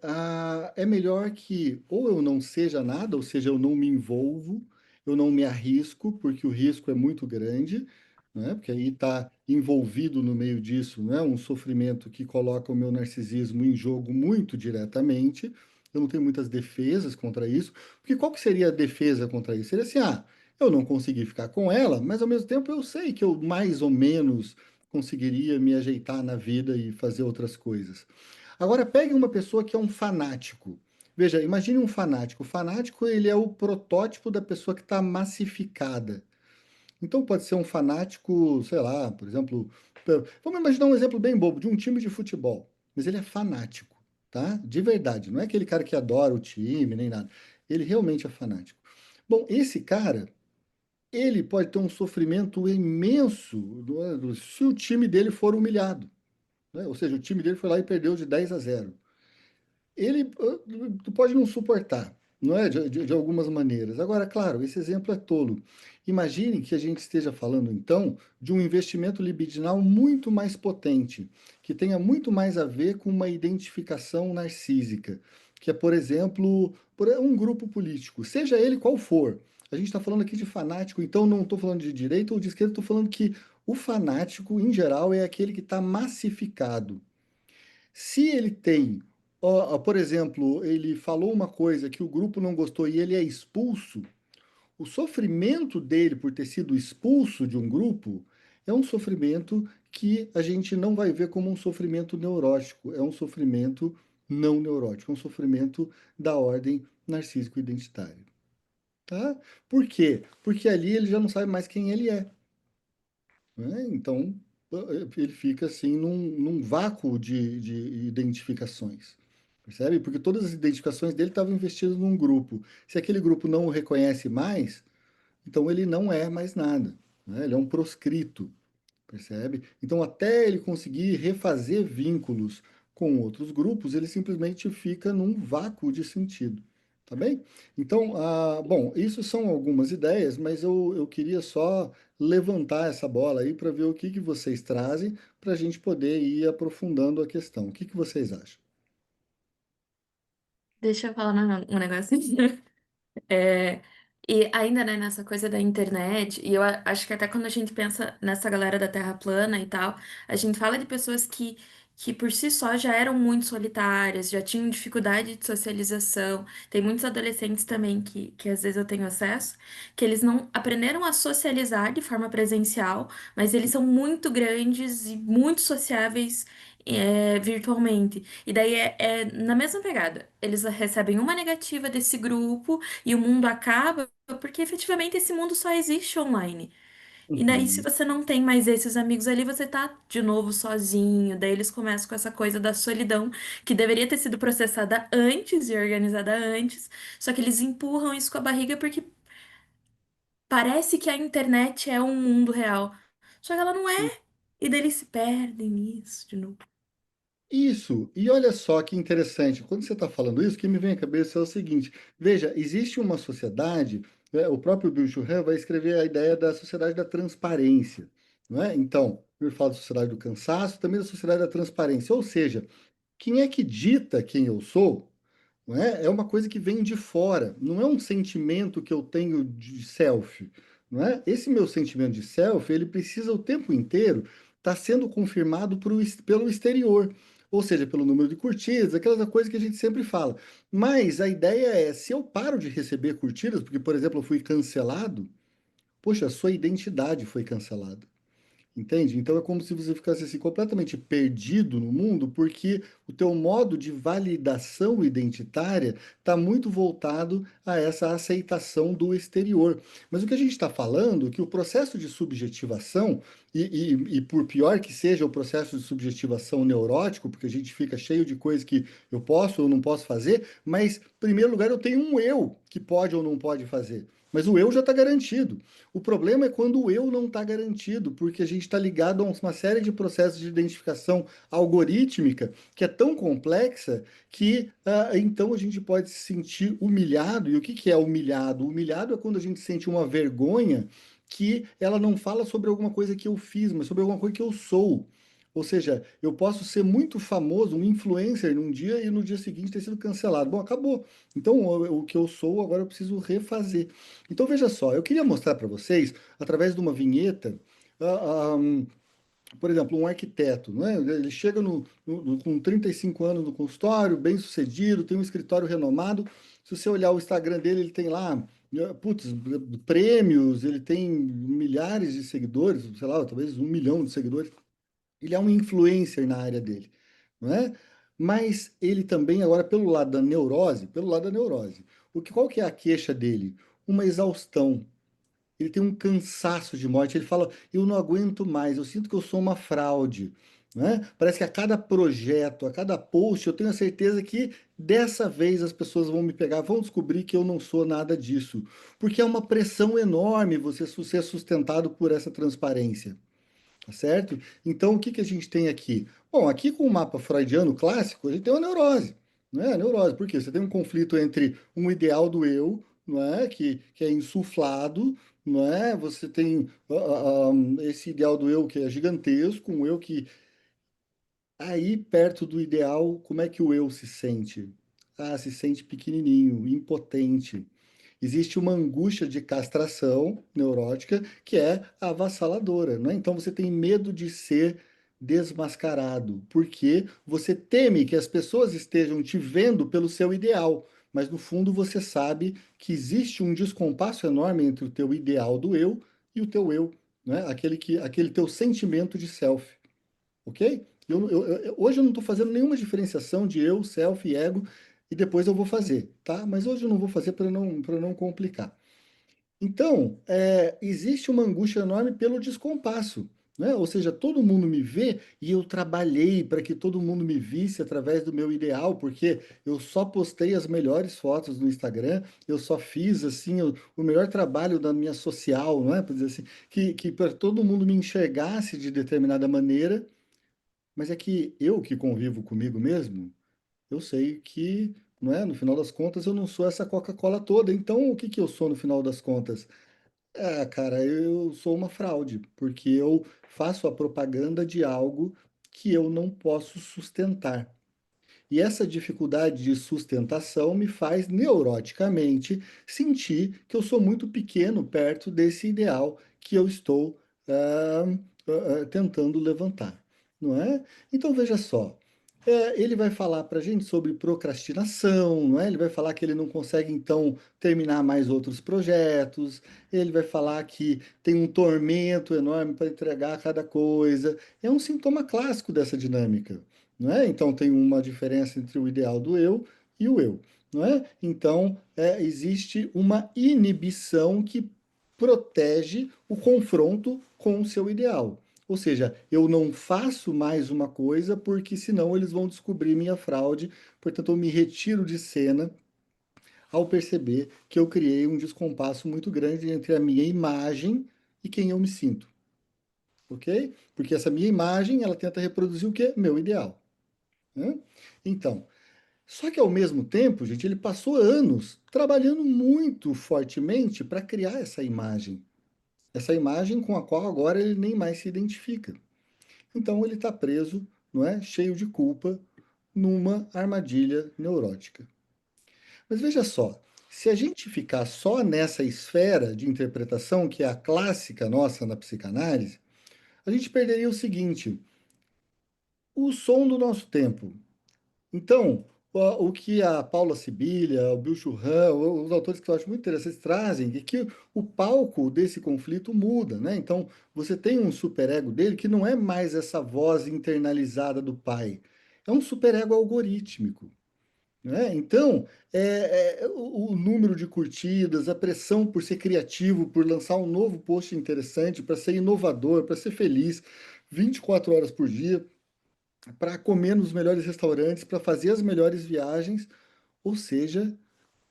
é melhor que ou eu não seja nada, ou seja, eu não me envolvo, eu não me arrisco, porque o risco é muito grande, né? Porque aí está envolvido no meio disso, né? Um sofrimento que coloca o meu narcisismo em jogo muito diretamente. Eu não tenho muitas defesas contra isso, porque qual que seria a defesa contra isso? Seria assim, eu não consegui ficar com ela, mas ao mesmo tempo eu sei que eu mais ou menos conseguiria me ajeitar na vida e fazer outras coisas. Agora pegue uma pessoa que é um fanático. Veja, imagine um fanático. O fanático, ele é o protótipo da pessoa que está massificada. Então pode ser um fanático, sei lá, por exemplo, vamos imaginar um exemplo bem bobo de um time de futebol, mas ele é fanático, tá? De verdade, não é aquele cara que adora o time nem nada. Ele realmente é fanático. Bom, esse cara, ele pode ter um sofrimento imenso se o time dele for humilhado, né? Ou seja, o time dele foi lá e perdeu de 10-0. Ele tu pode não suportar, não é? De algumas maneiras. Agora, claro, esse exemplo é tolo. Imagine que a gente esteja falando, então, de um investimento libidinal muito mais potente, que tenha muito mais a ver com uma identificação narcísica, que é, por exemplo, por um grupo político, seja ele qual for. A gente está falando aqui de fanático, então não estou falando de direita ou de esquerda, estou falando que o fanático, em geral, é aquele que está massificado. Se ele tem, por exemplo, ele falou uma coisa que o grupo não gostou e ele é expulso, o sofrimento dele por ter sido expulso de um grupo é um sofrimento que a gente não vai ver como um sofrimento neurótico, é um sofrimento não neurótico, é um sofrimento da ordem narcísico-identitária, tá? Por quê? Porque ali ele já não sabe mais quem ele é, né? Então, ele fica assim num vácuo de identificações, percebe? Porque todas as identificações dele estavam investidas num grupo. Se aquele grupo não o reconhece mais, então ele não é mais nada, né? Ele é um proscrito, percebe? Então, até ele conseguir refazer vínculos com outros grupos, ele simplesmente fica num vácuo de sentido, tá bem? Então, bom, isso são algumas ideias, mas eu queria só levantar essa bola aí para ver o que que vocês trazem para a gente poder ir aprofundando a questão. O que que vocês acham? Deixa eu falar um negocinho. É, e ainda, né, nessa coisa da internet, e acho que até quando a gente pensa nessa galera da Terra plana e tal, a gente fala de pessoas que por si só já eram muito solitárias, já tinham dificuldade de socialização. Tem muitos adolescentes também que às vezes eu tenho acesso, que eles não aprenderam a socializar de forma presencial, mas eles são muito grandes e muito sociáveis. Virtualmente. E daí é na mesma pegada. Eles recebem uma negativa desse grupo e o mundo acaba porque efetivamente esse mundo só existe online. E daí, se Uhum. você não tem mais esses amigos ali, você tá de novo sozinho. Daí eles começam com essa coisa da solidão, que deveria ter sido processada antes e organizada antes. Só que eles empurram isso com a barriga porque parece que a internet é um mundo real. Só que ela não é. E daí eles se perdem nisso de novo. Isso, e olha só que interessante, quando você está falando isso, o que me vem à cabeça é o seguinte: veja, existe uma sociedade, né, o próprio Bill Churran vai escrever a ideia da sociedade da transparência, não é? Então, ele fala da sociedade do cansaço, também da sociedade da transparência, ou seja, quem é que dita quem eu sou? Não é? É uma coisa que vem de fora, não é um sentimento que eu tenho de self, não é? Esse meu sentimento de self, ele precisa o tempo inteiro estar sendo confirmado pelo exterior, ou seja, pelo número de curtidas, aquelas coisas que a gente sempre fala. Mas a ideia é, se eu paro de receber curtidas, porque, por exemplo, eu fui cancelado, poxa, a sua identidade foi cancelada. Entende? Então é como se você ficasse assim completamente perdido no mundo, porque o teu modo de validação identitária está muito voltado a essa aceitação do exterior. Mas o que a gente está falando é que o processo de subjetivação, e por pior que seja o processo de subjetivação neurótico, porque a gente fica cheio de coisas que eu posso ou não posso fazer, mas, em primeiro lugar, eu tenho um eu que pode ou não pode fazer. Mas o eu já está garantido. O problema é quando o eu não está garantido, porque a gente está ligado a uma série de processos de identificação algorítmica que é tão complexa que então a gente pode se sentir humilhado. E o que que é humilhado? Humilhado é quando a gente sente uma vergonha que ela não fala sobre alguma coisa que eu fiz, mas sobre alguma coisa que eu sou. Ou seja, eu posso ser muito famoso, um influencer num dia e no dia seguinte ter sido cancelado. Bom, acabou. Então, o que eu sou, agora eu preciso refazer. Então, veja só, eu queria mostrar para vocês, através de uma vinheta, ah, ah, por exemplo, um arquiteto, né? Ele chega com 35 anos no consultório, bem sucedido, tem um escritório renomado. Se você olhar o Instagram dele, ele tem lá, putz, prêmios, ele tem milhares de seguidores, sei lá, talvez 1 milhão de seguidores. Ele é um influencer na área dele, não é? Mas ele também, agora, pelo lado da neurose, qual que é a queixa dele? Uma exaustão, ele tem um cansaço de morte. Ele fala: eu não aguento mais, eu sinto que eu sou uma fraude. Né? Parece que a cada projeto, a cada post, eu tenho a certeza que dessa vez as pessoas vão me pegar, vão descobrir que eu não sou nada disso. Porque é uma pressão enorme você ser sustentado por essa transparência. Tá certo? Então, o que que a gente tem aqui? Bom, aqui com o mapa freudiano clássico, a gente tem uma neurose, não é? A neurose, por quê? Você tem um conflito entre um ideal do eu, não é? Que é insuflado, não é? Você tem esse ideal do eu que é gigantesco, um eu que aí perto do ideal, como é que o eu se sente? Ah, se sente pequenininho, impotente. Existe uma angústia de castração neurótica que é avassaladora, não é? Então você tem medo de ser desmascarado, porque você teme que as pessoas estejam te vendo pelo seu ideal, mas no fundo você sabe que existe um descompasso enorme entre o teu ideal do eu e o teu eu, né? Aquele teu sentimento de self, ok? Hoje eu não estou fazendo nenhuma diferenciação de eu, self e ego, e depois eu vou fazer, tá? Mas hoje eu não vou fazer para não complicar. Então, existe uma angústia enorme pelo descompasso, né? Ou seja, todo mundo me vê e eu trabalhei para que todo mundo me visse através do meu ideal, porque eu só postei as melhores fotos no Instagram, eu só fiz assim o melhor trabalho da minha social, não é? Por dizer assim, que para todo mundo me enxergasse de determinada maneira, mas é que eu que convivo comigo mesmo, eu sei que, não é? No final das contas, eu não sou essa Coca-Cola toda. Então, o que que eu sou no final das contas? Cara, eu sou uma fraude, porque eu faço a propaganda de algo que eu não posso sustentar. E essa dificuldade de sustentação me faz neuroticamente sentir que eu sou muito pequeno perto desse ideal que eu estou ah, tentando levantar, não é? Então veja só, ele vai falar para a gente sobre procrastinação, não é? Ele vai falar que ele não consegue então terminar mais outros projetos, ele vai falar que tem um tormento enorme para entregar cada coisa. É um sintoma clássico dessa dinâmica, não é? Então tem uma diferença entre o ideal do eu e o eu, não é? Então existe uma inibição que protege o confronto com o seu ideal. Ou seja, eu não faço mais uma coisa porque senão eles vão descobrir minha fraude, portanto eu me retiro de cena ao perceber que eu criei um descompasso muito grande entre a minha imagem e quem eu me sinto, ok? Porque essa minha imagem, ela tenta reproduzir o quê? Meu ideal, né? Então, só que ao mesmo tempo, gente, ele passou anos trabalhando muito fortemente para criar essa imagem com a qual agora ele nem mais se identifica. Então ele está preso, não é, cheio de culpa, numa armadilha neurótica. Mas veja só, se a gente ficar só nessa esfera de interpretação, que é a clássica nossa na psicanálise, a gente perderia o seguinte: o som do nosso tempo. Então, o que a Paula Sibilha, o Bill Churran, os autores que eu acho muito interessantes trazem é que o palco desse conflito muda, né? Então, você tem um superego dele que não é mais essa voz internalizada do pai, é um superego algorítmico, né? Então, o número de curtidas, a pressão por ser criativo, por lançar um novo post interessante, para ser inovador, para ser feliz, 24 horas por dia, para comer nos melhores restaurantes, para fazer as melhores viagens, ou seja,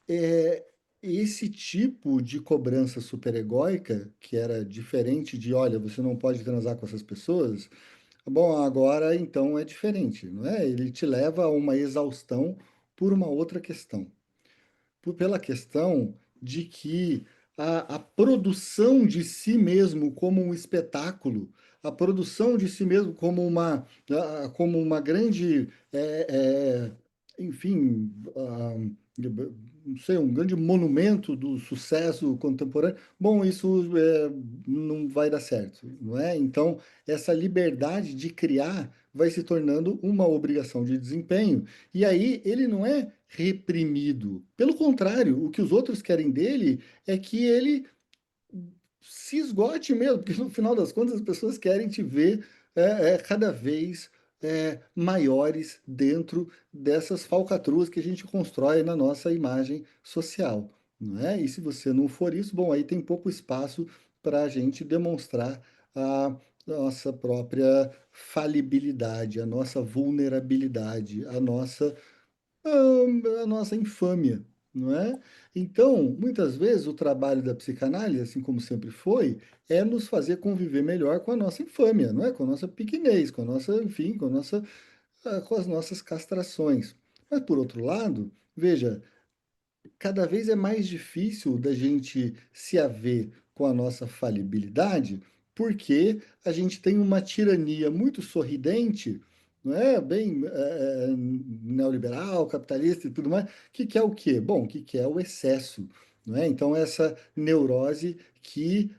é, esse tipo de cobrança superegóica, que era diferente de, olha, você não pode transar com essas pessoas, bom, agora então é diferente, não é? Ele te leva a uma exaustão por uma outra questão, pela questão de que a produção de si mesmo como um espetáculo, a produção de si mesmo como uma grande, enfim, não sei, um grande monumento do sucesso contemporâneo, bom, isso não vai dar certo, não é? Então, essa liberdade de criar vai se tornando uma obrigação de desempenho, e aí ele não é reprimido. Pelo contrário, o que os outros querem dele é que ele se esgote mesmo, porque no final das contas as pessoas querem te ver cada vez maiores dentro dessas falcatruas que a gente constrói na nossa imagem social, não é? E se você não for isso, bom, aí tem pouco espaço para a gente demonstrar a nossa própria falibilidade, a nossa vulnerabilidade, a nossa infâmia, não é? Então, muitas vezes o trabalho da psicanálise, assim como sempre foi, é nos fazer conviver melhor com a nossa infâmia, não é? Com a nossa pequenez, com a nossa, enfim, com as nossas castrações. Mas por outro lado, veja, cada vez é mais difícil da gente se haver com a nossa falibilidade, porque a gente tem uma tirania muito sorridente, não é? Bem neoliberal, capitalista e tudo mais, que quer o quê? Bom, que quer o excesso, não é? Então, essa neurose que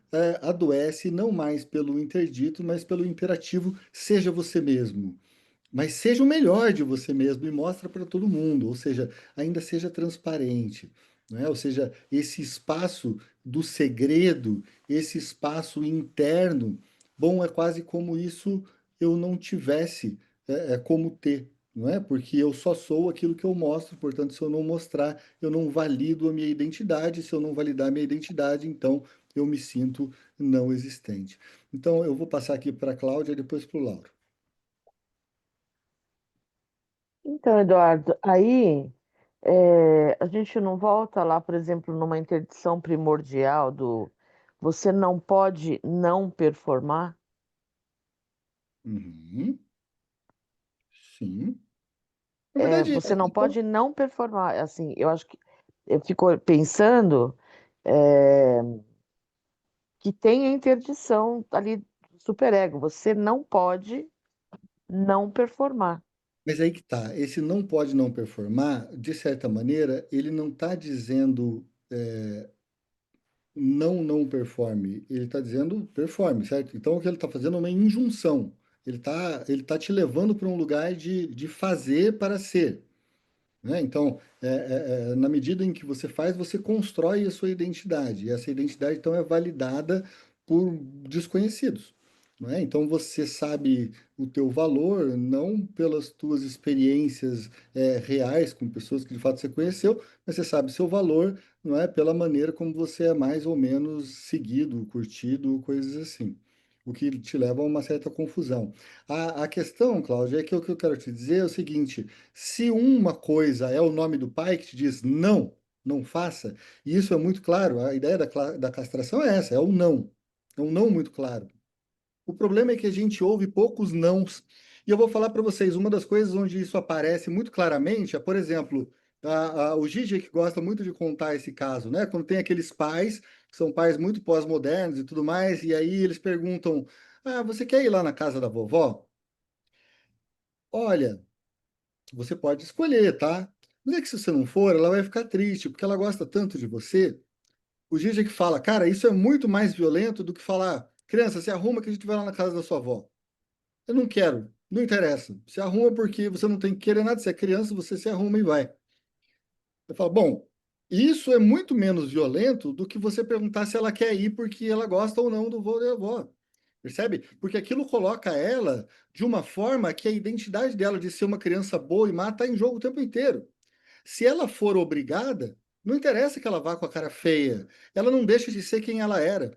adoece não mais pelo interdito, mas pelo imperativo, seja você mesmo. Mas seja o melhor de você mesmo e mostra para todo mundo, ou seja, ainda seja transparente, não é? Ou seja, esse espaço do segredo, esse espaço interno, bom, é quase como isso eu não tivesse como ter, não é? Porque eu só sou aquilo que eu mostro, portanto, se eu não mostrar, eu não valido a minha identidade, se eu não validar a minha identidade, então eu me sinto não existente. Então, eu vou passar aqui para a Cláudia e depois para o Lauro. Então, Eduardo, aí a gente não volta lá, por exemplo, numa interdição primordial do você não pode não performar? Uhum. Sim. Na verdade, Você não então, pode não performar. Assim, eu acho que eu fico pensando é, que tem a interdição ali do superego. Você não pode não performar. mas aí que tá. Esse não pode não performar, de certa maneira, ele não está dizendo não performe. Ele está dizendo performe, certo? Então, o que ele está fazendo é uma injunção. Ele tá te levando para um lugar de fazer para ser. Né? Então, na medida em que você faz, você constrói a sua identidade. E essa identidade, então, é validada por desconhecidos. Não é? Então, você sabe o teu valor não pelas tuas experiências reais com pessoas que de fato você conheceu, mas você sabe seu valor, não é, pela maneira como você é mais ou menos seguido, curtido, coisas assim. O que te leva a uma certa confusão. A questão, Cláudia, é que o que eu quero te dizer é o seguinte: se uma coisa é o nome do pai que te diz não, não faça, e isso é muito claro, a ideia da castração é essa, é um não muito claro. O problema é que a gente ouve poucos nãos. E eu vou falar para vocês, uma das coisas onde isso aparece muito claramente é, por exemplo, o Gigi que gosta muito de contar esse caso, né? Quando tem aqueles pais, que são pais muito pós-modernos e tudo mais, e aí eles perguntam: Ah, você quer ir lá na casa da vovó? Olha, você pode escolher, tá? Mas é que se você não for, ela vai ficar triste, porque ela gosta tanto de você. O Gigi que fala, cara, isso é muito mais violento do que falar, criança, se arruma que a gente vai lá na casa da sua avó. Eu não quero, não interessa. Se arruma porque você não tem que querer nada, você é criança, você se arruma e vai. Eu falo, bom, isso é muito menos violento do que você perguntar se ela quer ir porque ela gosta ou não do vô e da avó. Percebe? Porque aquilo coloca ela de uma forma que a identidade dela de ser uma criança boa e má está em jogo o tempo inteiro. Se ela for obrigada, não interessa que ela vá com a cara feia, ela não deixa de ser quem ela era.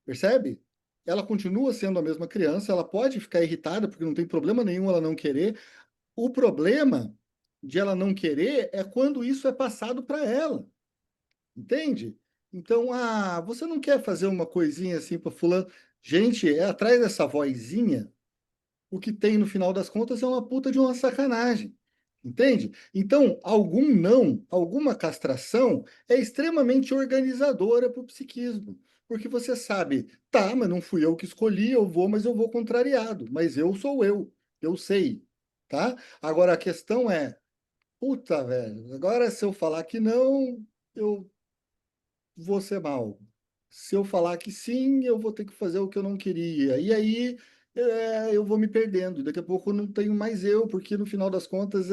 Percebe? Ela continua sendo a mesma criança, ela pode ficar irritada porque não tem problema nenhum ela não querer. O problema de ela não querer é quando isso é passado para ela, entende? Então, você não quer fazer uma coisinha assim para fulano? Gente, atrás dessa vozinha, o que tem no final das contas é uma puta de uma sacanagem. Entende? Então, algum não, alguma castração é extremamente organizadora para o psiquismo. Porque você sabe, tá, mas não fui eu que escolhi, eu vou, mas eu vou contrariado. Mas eu sou eu sei, tá? Agora a questão é, puta, velho, agora se eu falar que não, eu vou ser mal. Se eu falar que sim, eu vou ter que fazer o que eu não queria. E aí eu vou me perdendo. Daqui a pouco eu não tenho mais eu, porque no final das contas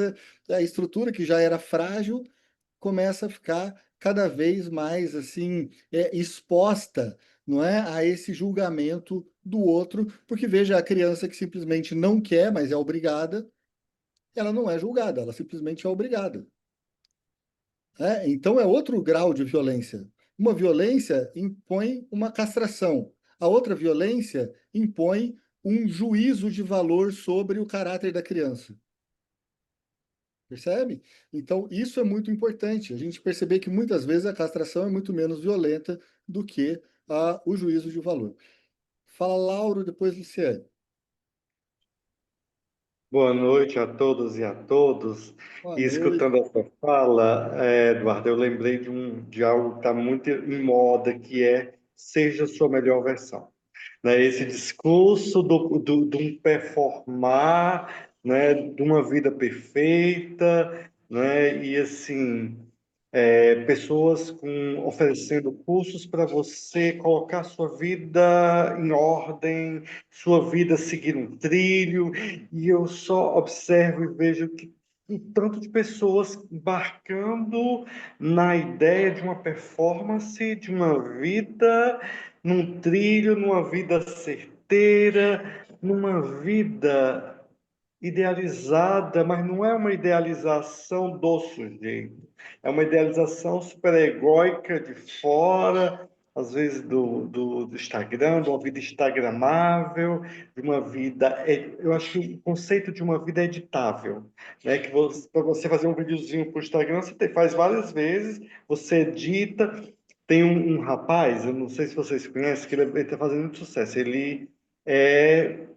a estrutura que já era frágil começa a ficar cada vez mais assim exposta, não é, a esse julgamento do outro, porque veja a criança que simplesmente não quer, mas é obrigada, ela não é julgada, ela simplesmente é obrigada. Então é outro grau de violência. Uma violência impõe uma castração, a outra violência impõe um juízo de valor sobre o caráter da criança. Percebe? Então, isso é muito importante. A gente perceber que muitas vezes a castração é muito menos violenta do que o juízo de valor. Fala, Lauro, depois Luciane. Boa noite a todos e a todos. Boa E noite. escutando essa fala, Eduardo, eu lembrei de algo que está muito em moda, que é seja sua melhor versão. Né? Esse discurso de um performar, né? De uma vida perfeita, né? E assim, pessoas oferecendo cursos para você colocar sua vida em ordem, sua vida seguir um trilho, e eu só observo e vejo que um tanto de pessoas embarcando na ideia de uma performance, de uma vida num trilho, numa vida certeira, numa vida idealizada, mas não é uma idealização do sujeito, é uma idealização superegóica de fora, às vezes do Instagram, de uma vida instagramável, de uma vida. Eu acho que o conceito de uma vida é editável, né? Que para você fazer um videozinho para o Instagram, você faz várias vezes, você edita. Tem um rapaz, eu não sei se vocês conhecem, que ele está fazendo muito sucesso. Ele é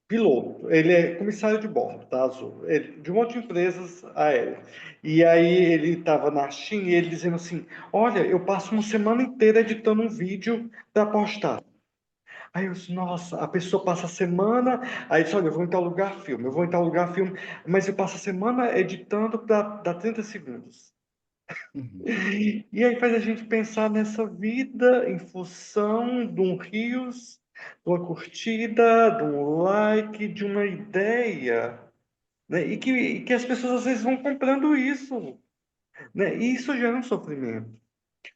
piloto, ele é comissário de bordo, tá, Azul? De um monte de empresas aéreas. E aí ele estava na China e ele dizendo assim: Olha, eu passo uma semana inteira editando um vídeo para postar. Aí eu disse, nossa, a pessoa passa a semana, aí diz, olha, eu vou em tal lugar, filme, eu vou em tal lugar, filme, mas eu passo a semana editando para dar 30 segundos. Uhum. E aí faz a gente pensar nessa vida em função de um rios, de uma curtida, de um like, de uma ideia, né? E que as pessoas às vezes vão comprando isso, né? E isso gera um sofrimento.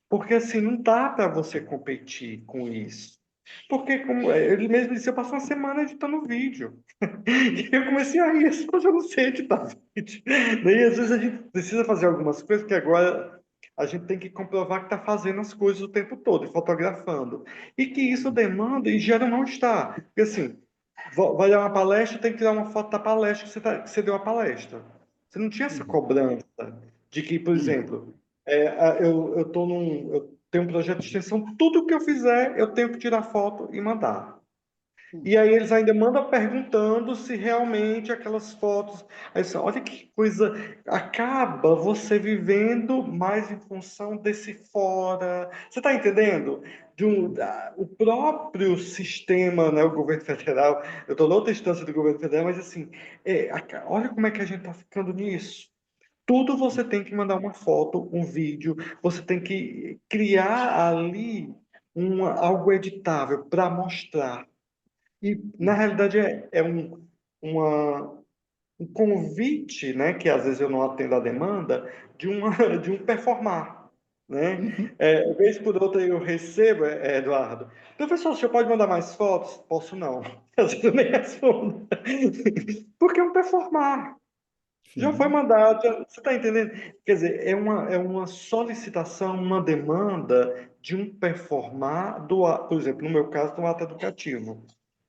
Porque assim, não dá para você competir com isso. Porque, como ele mesmo disse, eu passo uma semana editando vídeo. E eu comecei a rir, assim, mas eu não sei editar vídeo. Daí, às vezes, a gente precisa fazer algumas coisas que agora a gente tem que comprovar que está fazendo as coisas o tempo todo, e fotografando. E que isso demanda e gera um mal-estar. Porque, assim, vai dar uma palestra, tem que tirar uma foto da palestra que você deu a palestra. Você não tinha essa Uhum. cobrança de que, por Uhum. exemplo, eu tenho um projeto de extensão, tudo que eu fizer, eu tenho que tirar foto e mandar. E aí eles ainda mandam perguntando se realmente aquelas fotos. Aí você, olha que coisa. Acaba você vivendo mais em função desse fora. Você está entendendo? O próprio sistema, né, o governo federal. Eu estou noutra instância do governo federal, mas assim, olha como é que a gente está ficando nisso. Tudo você tem que mandar uma foto, um vídeo, você tem que criar ali algo editável para mostrar. E, na Uhum. realidade, é um convite, né, que às vezes eu não atendo à demanda, de um performar. Né? Uhum. Vez por outra eu recebo, Eduardo, professor, o senhor pode mandar mais fotos? Posso não. Às vezes eu nem respondo. Porque é um performar. Já foi Sim. mandado, você está entendendo? Quer dizer, é uma solicitação, uma demanda de um performar, por exemplo, no meu caso, do ato educativo.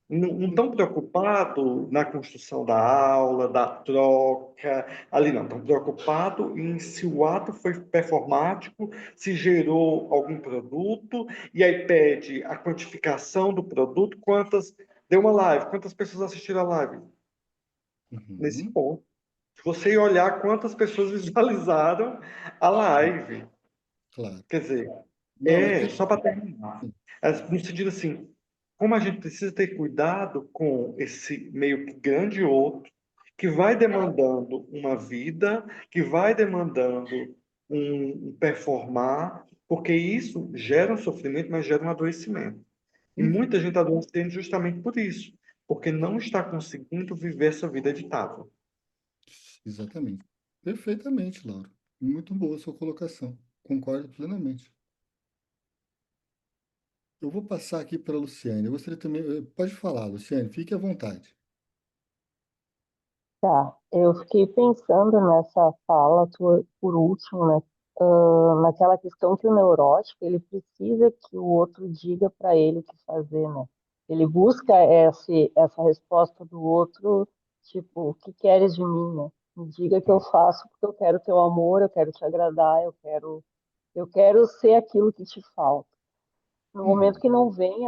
Não estão preocupados na construção da aula, da troca, ali não, estão preocupados em se o ato foi performático, se gerou algum produto, e aí pede a quantificação do produto, deu uma live, quantas pessoas assistiram a live? Nesse Uhum. ponto. Se você olhar quantas pessoas visualizaram a live, Claro. quer dizer, Não, é que só para terminar, no sentido assim, como a gente precisa ter cuidado com esse meio que grande outro, que vai demandando uma vida, que vai demandando um performar, porque isso gera um sofrimento, mas gera um adoecimento. E Uhum. muita gente está adoecendo justamente por isso, porque não está conseguindo viver essa vida editável. Exatamente. Perfeitamente, Laura. Muito boa a sua colocação. Concordo plenamente. Eu vou passar aqui para a Luciane. Eu gostaria também. Pode falar, Luciane, fique à vontade. Tá, eu fiquei pensando nessa fala, por último, né? Naquela questão que o neurótico, ele precisa que o outro diga para ele o que fazer, né? Ele busca essa resposta do outro, tipo, o que queres de mim, né? Me diga que eu faço porque eu quero teu amor, eu quero te agradar, eu quero ser aquilo que te falta. No momento Uhum. que não vem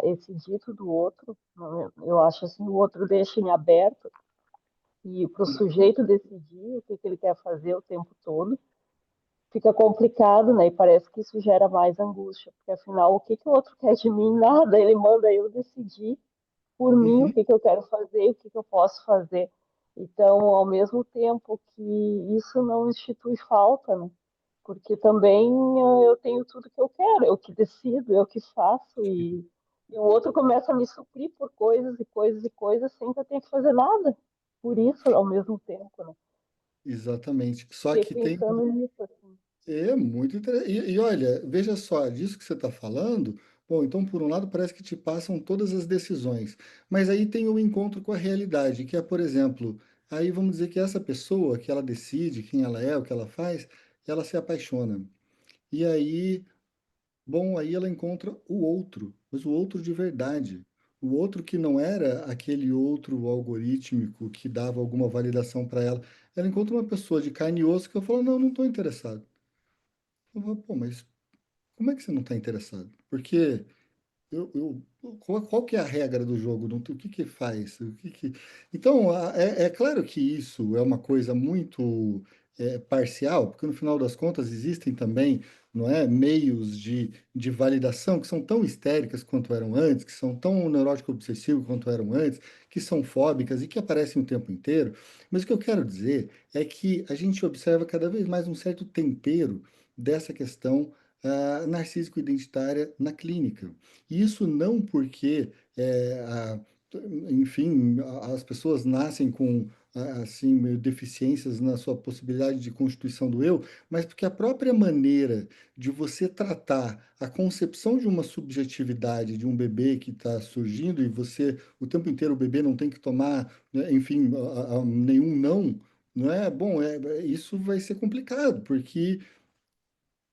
esse dito do outro, eu acho assim, o outro deixa em aberto e para o sujeito decidir o que, que ele quer fazer o tempo todo, fica complicado, né? E parece que isso gera mais angústia, porque afinal, o que, que o outro quer de mim? Nada, ele manda eu decidir por mim o Uhum. que, que eu quero fazer, o que, que eu posso fazer. Então, ao mesmo tempo que isso não institui falta, né? Porque também eu tenho tudo que eu quero, eu que decido, eu que faço, e o outro começa a me suprir por coisas e coisas e coisas sem que eu tenha que fazer nada por isso ao mesmo tempo, né? Exatamente. Só Fiquei que tem. pensando nisso, assim. É muito interessante. E olha, veja só, disso que você está falando, bom, então por um lado parece que te passam todas as decisões, mas aí tem o encontro com a realidade, que é, por exemplo, aí vamos dizer que essa pessoa, que ela decide quem ela é, o que ela faz, ela se apaixona. E aí, bom, aí ela encontra o outro, mas o outro de verdade. O outro que não era aquele outro algorítmico que dava alguma validação para ela. Ela encontra uma pessoa de carne e osso que eu falo, não, não estou interessado. Eu falo, pô, mas como é que você não está interessado? Porque qual que é a regra do jogo? O que que faz? Então, é claro que isso é uma coisa muito parcial, porque no final das contas existem também, não é, meios de validação que são tão histéricas quanto eram antes, que são tão neurótico-obsessivos quanto eram antes, que são fóbicas e que aparecem o tempo inteiro. Mas o que eu quero dizer é que a gente observa cada vez mais um certo tempero dessa questão narcísico-identitária na clínica. Isso não porque, enfim, as pessoas nascem com assim meio deficiências na sua possibilidade de constituição do eu, mas porque a própria maneira de você tratar a concepção de uma subjetividade de um bebê que está surgindo e você o tempo inteiro o bebê não tem que tomar, né, enfim, nenhum não, não é bom. Isso vai ser complicado porque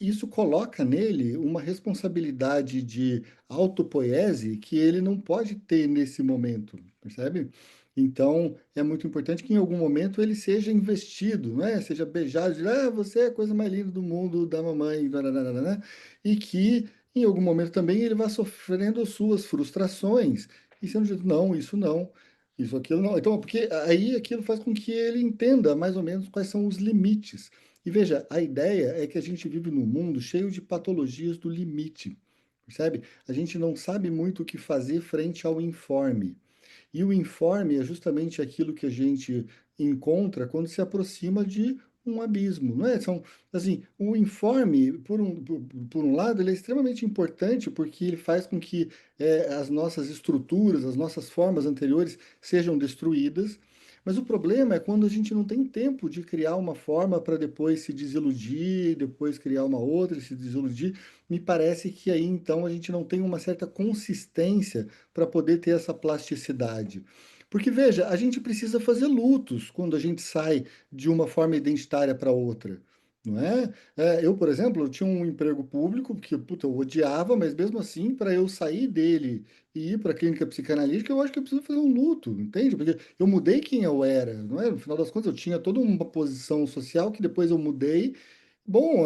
isso coloca nele uma responsabilidade de autopoiese que ele não pode ter nesse momento, percebe? Então, é muito importante que em algum momento ele seja investido, não é? Seja beijado, de, você é a coisa mais linda do mundo, da mamãe, nananana, e que em algum momento também ele vá sofrendo suas frustrações e sendo dito, não, isso não, isso, aquilo não. Então, porque aí aquilo faz com que ele entenda mais ou menos quais são os limites. E veja, a ideia é que a gente vive num mundo cheio de patologias do limite, percebe? A gente não sabe muito o que fazer frente ao informe. E o informe é justamente aquilo que a gente encontra quando se aproxima de um abismo, não é? São, assim, o informe, por um lado, ele é extremamente importante porque ele faz com que as nossas estruturas, as nossas formas anteriores sejam destruídas, mas o problema é quando a gente não tem tempo de criar uma forma para depois se desiludir, depois criar uma outra e se desiludir. Me parece que aí então a gente não tem uma certa consistência para poder ter essa plasticidade. Porque veja, a gente precisa fazer lutos quando a gente sai de uma forma identitária para outra. Não é? Eu, por exemplo, eu tinha um emprego público que puta, eu odiava, mas mesmo assim, para eu sair dele e ir para a clínica psicanalítica, eu acho que eu preciso fazer um luto, entende? Porque eu mudei quem eu era, não é? No final das contas, eu tinha toda uma posição social que depois eu mudei. Bom,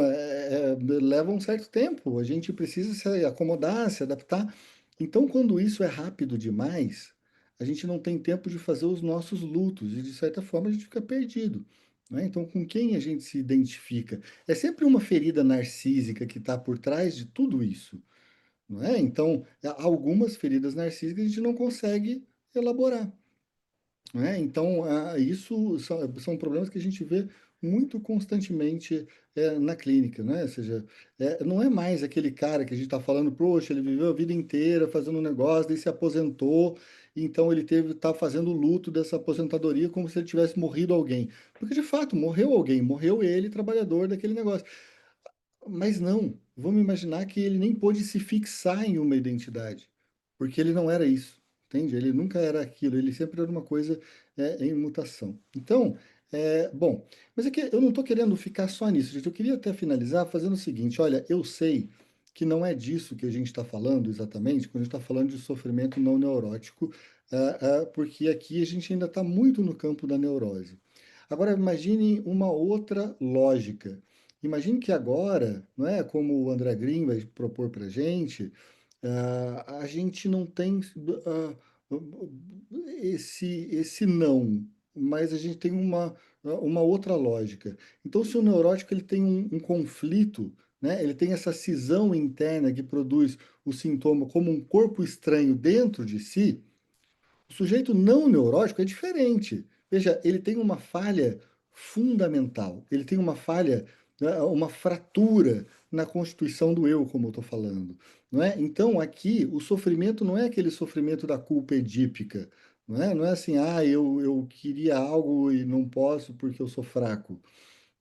leva um certo tempo, a gente precisa se acomodar, se adaptar. Então, quando isso é rápido demais, a gente não tem tempo de fazer os nossos lutos e, de certa forma, a gente fica perdido. Né? Então, com quem a gente se identifica? É sempre uma ferida narcísica que está por trás de tudo isso. Não é? Então, algumas feridas narcísicas a gente não consegue elaborar. né? Então, isso são problemas que a gente vê muito constantemente na clínica, né? Ou seja, não é mais aquele cara que a gente está falando, poxa, ele viveu a vida inteira fazendo um negócio, daí se aposentou, então ele tá fazendo o luto dessa aposentadoria como se ele tivesse morrido alguém. Porque, de fato, morreu alguém, morreu ele, trabalhador daquele negócio. Mas não, vamos imaginar que ele nem pôde se fixar em uma identidade, porque ele não era isso, entende? Ele nunca era aquilo, ele sempre era uma coisa em mutação. Então, bom, mas é que eu não estou querendo ficar só nisso, gente. Eu queria até finalizar fazendo o seguinte: olha, eu sei que não é disso que a gente está falando exatamente, quando a gente está falando de sofrimento não neurótico, porque aqui a gente ainda está muito no campo da neurose. Agora, imagine uma outra lógica. Imagine que agora, não é, como o André Green vai propor para a gente não tem esse não, mas a gente tem uma outra lógica. Então, se o neurótico ele tem um conflito, né, ele tem essa cisão interna que produz o sintoma como um corpo estranho dentro de si, o sujeito não neurótico é diferente. Veja, ele tem uma falha fundamental, ele tem uma falha, né, uma fratura na constituição do eu, como eu estou falando. Não é? Então, aqui, o sofrimento não é aquele sofrimento da culpa edípica. Não é assim, eu queria algo e não posso porque eu sou fraco.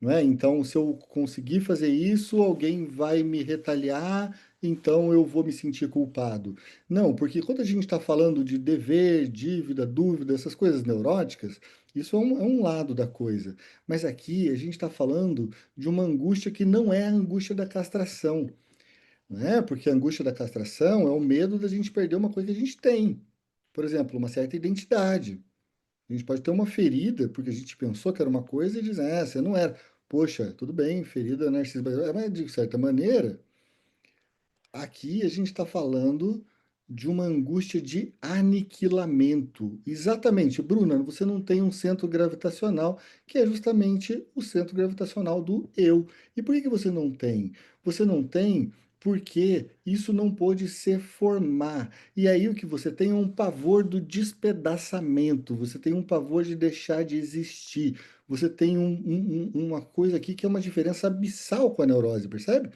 Não é? Então, se eu conseguir fazer isso, alguém vai me retaliar, então eu vou me sentir culpado. Não, porque quando a gente está falando de dever, dívida, dúvida, essas coisas neuróticas, isso é um lado da coisa. Mas aqui a gente está falando de uma angústia que não é a angústia da castração, não é? Porque a angústia da castração é o medo da gente perder uma coisa que a gente tem. Por exemplo, uma certa identidade. A gente pode ter uma ferida, porque a gente pensou que era uma coisa e diz, você não era. Poxa, tudo bem, ferida narcisista, mas de certa maneira, aqui a gente está falando de uma angústia de aniquilamento. Exatamente, Bruna, você não tem um centro gravitacional, que é justamente o centro gravitacional do eu. E por que você não tem? Você não tem porque isso não pôde se formar. E aí o que você tem é um pavor do despedaçamento, você tem um pavor de deixar de existir. Você tem uma coisa aqui que é uma diferença abissal com a neurose, percebe?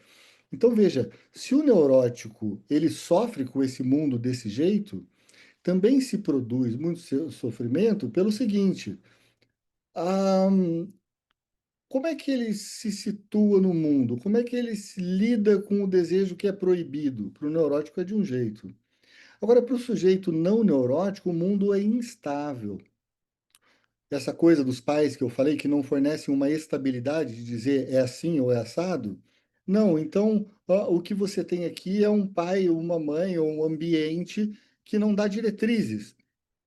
Então veja, se o neurótico ele sofre com esse mundo desse jeito, também se produz muito sofrimento pelo seguinte: ah, como é que ele se situa no mundo? Como é que ele se lida com o desejo que é proibido? Para o neurótico é de um jeito. Agora, para o sujeito não neurótico, o mundo é instável. Essa coisa dos pais que eu falei que não fornecem uma estabilidade de dizer é assim ou é assado. Não, então o que você tem aqui é um pai, uma mãe ou um ambiente que não dá diretrizes,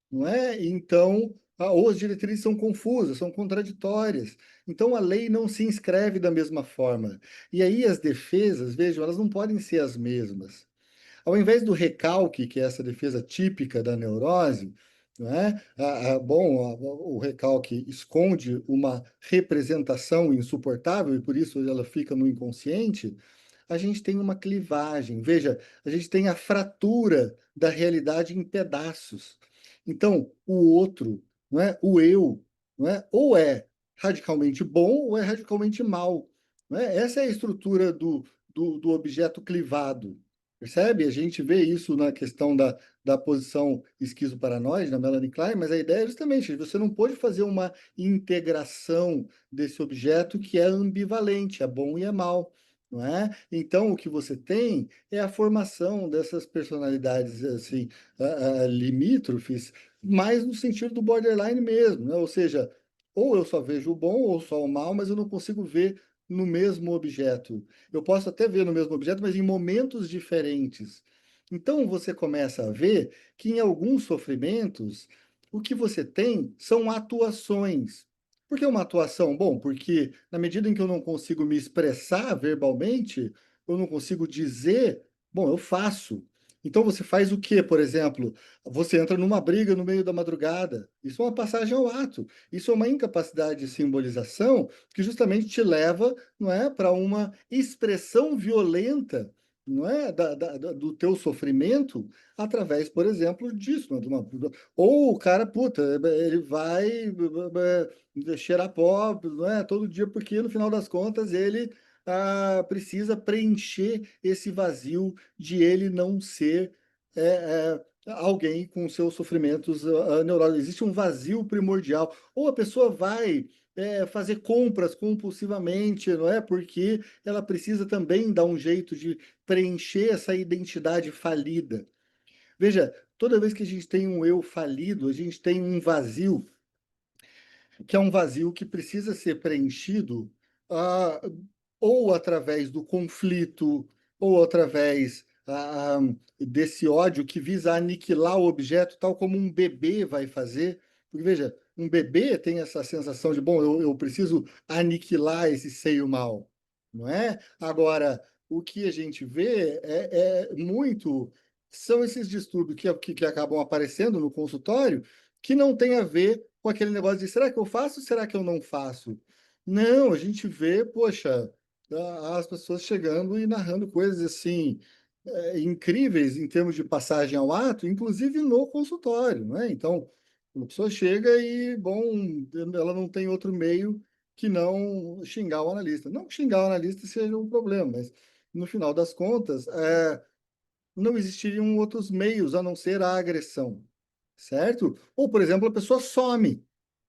não é? Então, ou as diretrizes são confusas, são contraditórias. Então a lei não se inscreve da mesma forma. E aí as defesas, vejam, elas não podem ser as mesmas. Ao invés do recalque, que é essa defesa típica da neurose, não é? O recalque esconde uma representação insuportável e por isso ela fica no inconsciente. A gente tem uma clivagem. Veja, a gente tem a fratura da realidade em pedaços. Então, o outro, não é? O eu, não é? Ou é radicalmente bom ou é radicalmente mal. Não é? Essa é a estrutura do objeto clivado. Percebe? A gente vê isso na questão da posição esquizoparanoide, na Melanie Klein, mas a ideia é justamente, você não pode fazer uma integração desse objeto que é ambivalente, é bom e é mal, não é? Então, o que você tem é a formação dessas personalidades, assim, limítrofes, mais no sentido do borderline mesmo, né? Ou seja, ou eu só vejo o bom ou só o mal, mas eu não consigo ver no mesmo objeto. Eu posso até ver no mesmo objeto, mas em momentos diferentes. Então você começa a ver que em alguns sofrimentos o que você tem são atuações. Por que uma atuação? Bom, porque na medida em que eu não consigo me expressar verbalmente, eu não consigo dizer, bom, eu faço. Então você faz o quê, por exemplo? Você entra numa briga no meio da madrugada. Isso é uma passagem ao ato. Isso é uma incapacidade de simbolização que justamente te leva, não é, para uma expressão violenta não é? Do teu sofrimento através, por exemplo, disso. Né? Ou o cara, puta, ele vai cheirar pó, não é? Todo dia, porque no final das contas ele precisa preencher esse vazio de ele não ser alguém com seus sofrimentos neurológicos. Existe um vazio primordial. Ou a pessoa vai fazer compras compulsivamente, não é? Porque ela precisa também dar um jeito de preencher essa identidade falida. Veja, toda vez que a gente tem um eu falido, a gente tem um vazio, que é um vazio que precisa ser preenchido ah, ou através do conflito, ou através desse ódio que visa aniquilar o objeto, tal como um bebê vai fazer. Porque, veja, um bebê tem essa sensação de, bom, eu preciso aniquilar esse seio mal, não é? Agora, o que a gente vê muito são esses distúrbios que acabam aparecendo no consultório que não tem a ver com aquele negócio de será que eu faço ou será que eu não faço? Não, a gente vê, poxa, as pessoas chegando e narrando coisas assim incríveis em termos de passagem ao ato, inclusive no consultório, não é? Então, a pessoa chega e, bom, ela não tem outro meio que não xingar o analista. Não que xingar o analista seja um problema, mas no final das contas, não existiriam outros meios a não ser a agressão, certo? Ou, por exemplo, a pessoa some,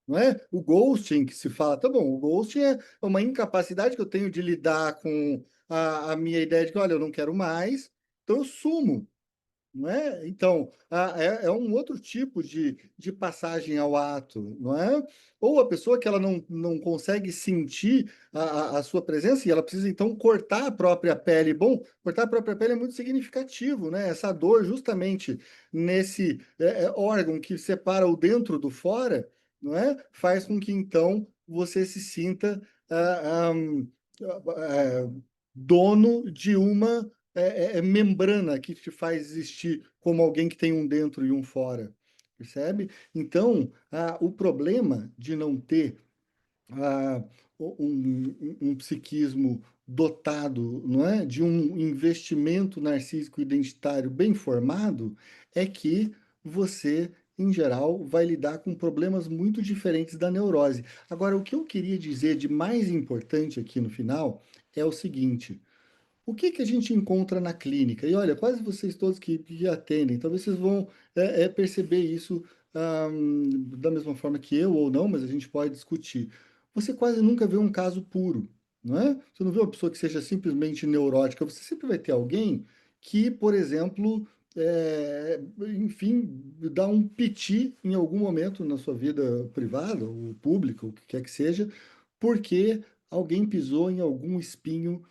não é? O ghosting que se fala, tá bom, o ghosting é uma incapacidade que eu tenho de lidar com a minha ideia de que, olha, eu não quero mais, então eu sumo, não é? Então, é um outro tipo de passagem ao ato, não é? Ou a pessoa que ela não consegue sentir a sua presença e ela precisa, então, cortar a própria pele. Bom, cortar a própria pele é muito significativo, né? Essa dor, justamente nesse órgão que separa o dentro do fora, não é? Faz com que, então, você se sinta dono de uma membrana que te faz existir como alguém que tem um dentro e um fora, percebe? Então, o problema de não ter ah, um psiquismo dotado, não é, de um investimento narcísico identitário bem formado, é que você, em geral, vai lidar com problemas muito diferentes da neurose. Agora, o que eu queria dizer de mais importante aqui no final é o seguinte: o que que a gente encontra na clínica? E olha, quase vocês todos que atendem, talvez vocês vão perceber isso da mesma forma que eu ou não, mas a gente pode discutir. Você quase nunca vê um caso puro, não é? Você não vê uma pessoa que seja simplesmente neurótica, você sempre vai ter alguém que, por exemplo, enfim, dá um piti em algum momento na sua vida privada ou pública, o que quer que seja, porque alguém pisou em algum espinho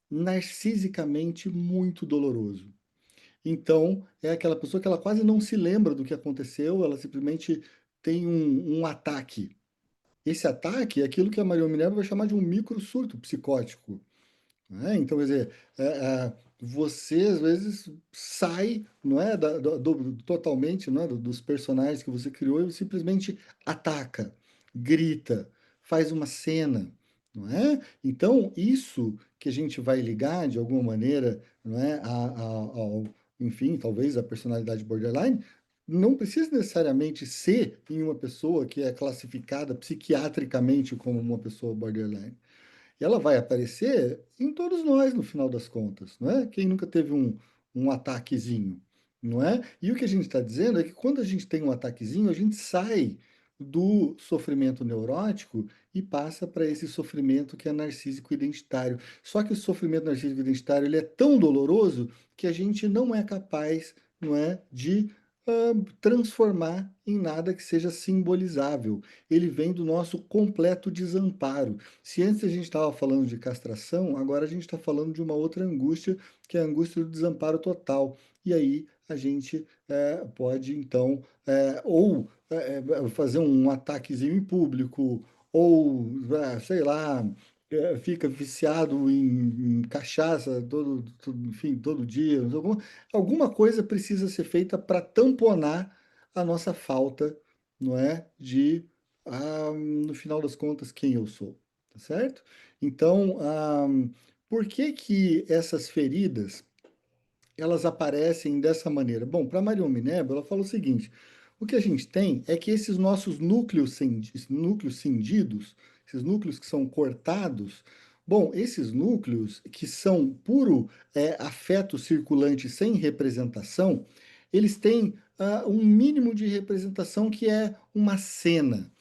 narcisicamente muito doloroso. Então, é aquela pessoa que ela quase não se lembra do que aconteceu, ela simplesmente tem um ataque. Esse ataque é aquilo que a Maria Minerva vai chamar de um microsurto psicótico. Né? Então, quer dizer, você às vezes sai, não é, totalmente, não é, dos personagens que você criou e simplesmente ataca, grita, faz uma cena, não é? Então, isso que a gente vai ligar de alguma maneira, não é, enfim, talvez a personalidade borderline, não precisa necessariamente ser em uma pessoa que é classificada psiquiatricamente como uma pessoa borderline. E ela vai aparecer em todos nós, no final das contas, não é? Quem nunca teve um ataquezinho, não é? E o que a gente está dizendo é que quando a gente tem um ataquezinho, a gente sai do sofrimento neurótico e passa para esse sofrimento que é narcísico identitário. Só que o sofrimento narcísico identitário ele é tão doloroso que a gente não é capaz, não é, de transformar em nada que seja simbolizável. Ele vem do nosso completo desamparo. Se antes a gente estava falando de castração, agora a gente está falando de uma outra angústia, que é a angústia do desamparo total. E aí a gente pode, então, ou fazer um ataquezinho em público, ou, sei lá, fica viciado em cachaça enfim, todo dia. Alguma coisa precisa ser feita para tamponar a nossa falta, não é, de no final das contas, quem eu sou, tá certo? Então, por que que essas feridas elas aparecem dessa maneira? Bom, para Marion Minebo, ela fala o seguinte: o que a gente tem é que esses nossos núcleos cindidos, esses núcleos que são cortados, bom, esses núcleos que são puro afeto circulante sem representação, eles têm um mínimo de representação que é uma cena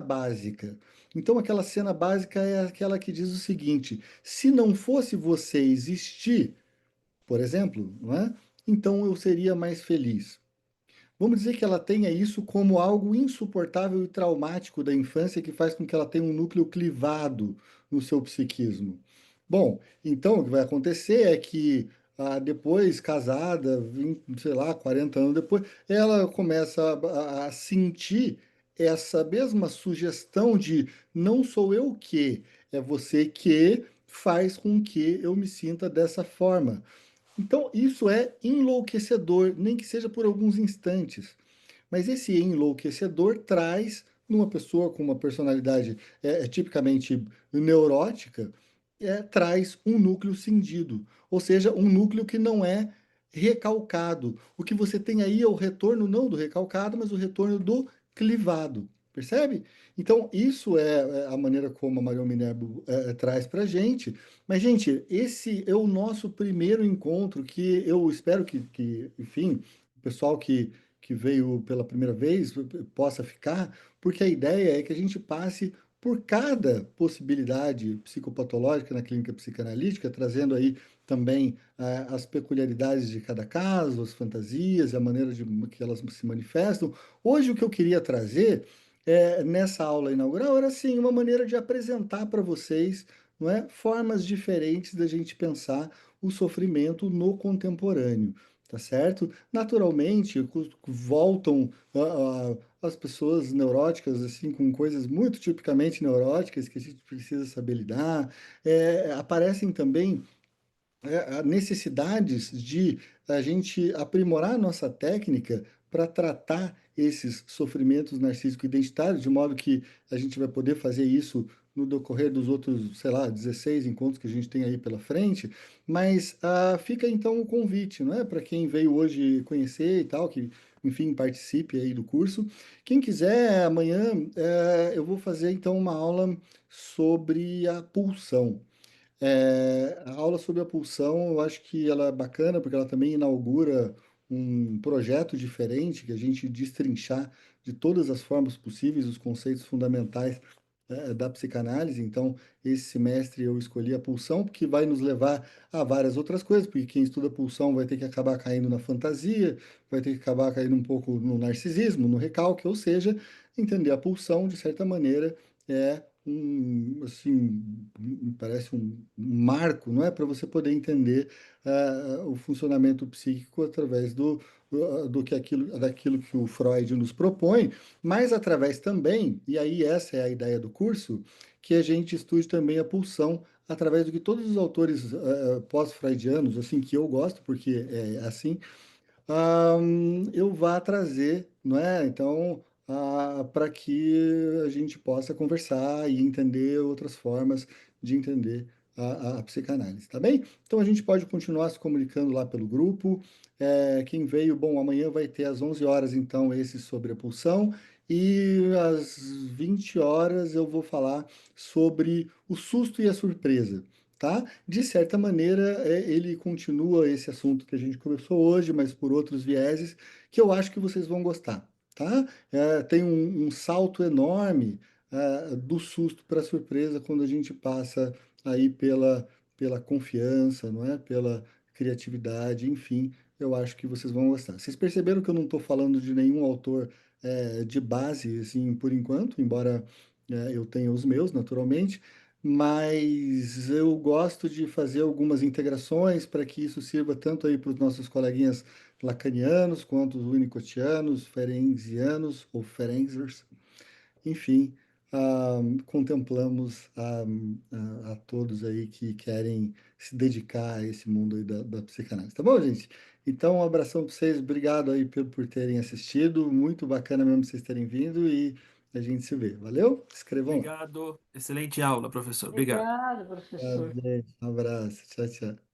básica. Então, aquela cena básica é aquela que diz o seguinte: se não fosse você existir, por exemplo, não é? Então eu seria mais feliz. Vamos dizer que ela tenha isso como algo insuportável e traumático da infância que faz com que ela tenha um núcleo clivado no seu psiquismo. Bom, então o que vai acontecer é que depois, casada, 20, sei lá, 40 anos depois, ela começa a sentir essa mesma sugestão de não sou eu que, é você que faz com que eu me sinta dessa forma. Então, isso é enlouquecedor, nem que seja por alguns instantes. Mas esse enlouquecedor traz, numa pessoa com uma personalidade tipicamente neurótica, traz um núcleo cindido, ou seja, um núcleo que não é recalcado. O que você tem aí é o retorno não do recalcado, mas o retorno do clivado. Percebe? Então, isso é a maneira como a Marion Minerbo traz para a gente. Mas, gente, esse é o nosso primeiro encontro que eu espero enfim, o pessoal que veio pela primeira vez possa ficar, porque a ideia é que a gente passe por cada possibilidade psicopatológica na clínica psicanalítica, trazendo aí também as peculiaridades de cada caso, as fantasias, a maneira que elas se manifestam. Hoje o que eu queria trazer nessa aula inaugural era assim uma maneira de apresentar para vocês, não é, formas diferentes da gente pensar o sofrimento no contemporâneo, tá certo? Naturalmente, voltam as pessoas neuróticas, assim, com coisas muito tipicamente neuróticas que a gente precisa saber lidar. Aparecem também necessidades de a gente aprimorar a nossa técnica para tratar esses sofrimentos narcísicos identitários, de modo que a gente vai poder fazer isso no decorrer dos outros, sei lá, 16 encontros que a gente tem aí pela frente, mas fica então o convite, não é? Para quem veio hoje conhecer e tal, que, enfim, participe aí do curso. Quem quiser, amanhã eu vou fazer então uma aula sobre a pulsão. A aula sobre a pulsão, eu acho que ela é bacana, porque ela também inaugura um projeto diferente, que a gente destrinchar de todas as formas possíveis os conceitos fundamentais da psicanálise. Então, esse semestre eu escolhi a pulsão, porque vai nos levar a várias outras coisas, porque quem estuda pulsão vai ter que acabar caindo na fantasia, vai ter que acabar caindo um pouco no narcisismo, no recalque, ou seja, entender a pulsão, de certa maneira, é assim, me parece um marco, não é? Para você poder entender o funcionamento psíquico através daquilo que o Freud nos propõe, mas através também, e aí essa é a ideia do curso, que a gente estude também a pulsão através do que todos os autores pós-freudianos, assim, que eu gosto, porque é assim, eu vá trazer, não é? Então, para que a gente possa conversar e entender outras formas de entender a psicanálise, tá bem? Então, a gente pode continuar se comunicando lá pelo grupo. Quem veio, bom, amanhã vai ter às 11 horas, então, esse sobre a pulsão. E às 20 horas eu vou falar sobre o susto e a surpresa, tá? De certa maneira, ele continua esse assunto que a gente começou hoje, mas por outros vieses, que eu acho que vocês vão gostar, tá? Tem um salto enorme do susto para a surpresa quando a gente passa aí pela confiança, não é? Pela criatividade, enfim, eu acho que vocês vão gostar. Vocês perceberam que eu não estou falando de nenhum autor de base, assim, por enquanto, embora eu tenha os meus, naturalmente, mas eu gosto de fazer algumas integrações para que isso sirva tanto aí para os nossos coleguinhas lacanianos, quanto os winnicottianos, ferencianos ou ferenzers, enfim, contemplamos a todos aí que querem se dedicar a esse mundo aí da psicanálise, tá bom, gente? Então, um abração para vocês, obrigado aí por terem assistido, muito bacana mesmo vocês terem vindo e a gente se vê, valeu? Escrevam lá. Obrigado. Excelente aula, professor. Obrigado. Obrigada, professor. Um abraço, tchau, tchau.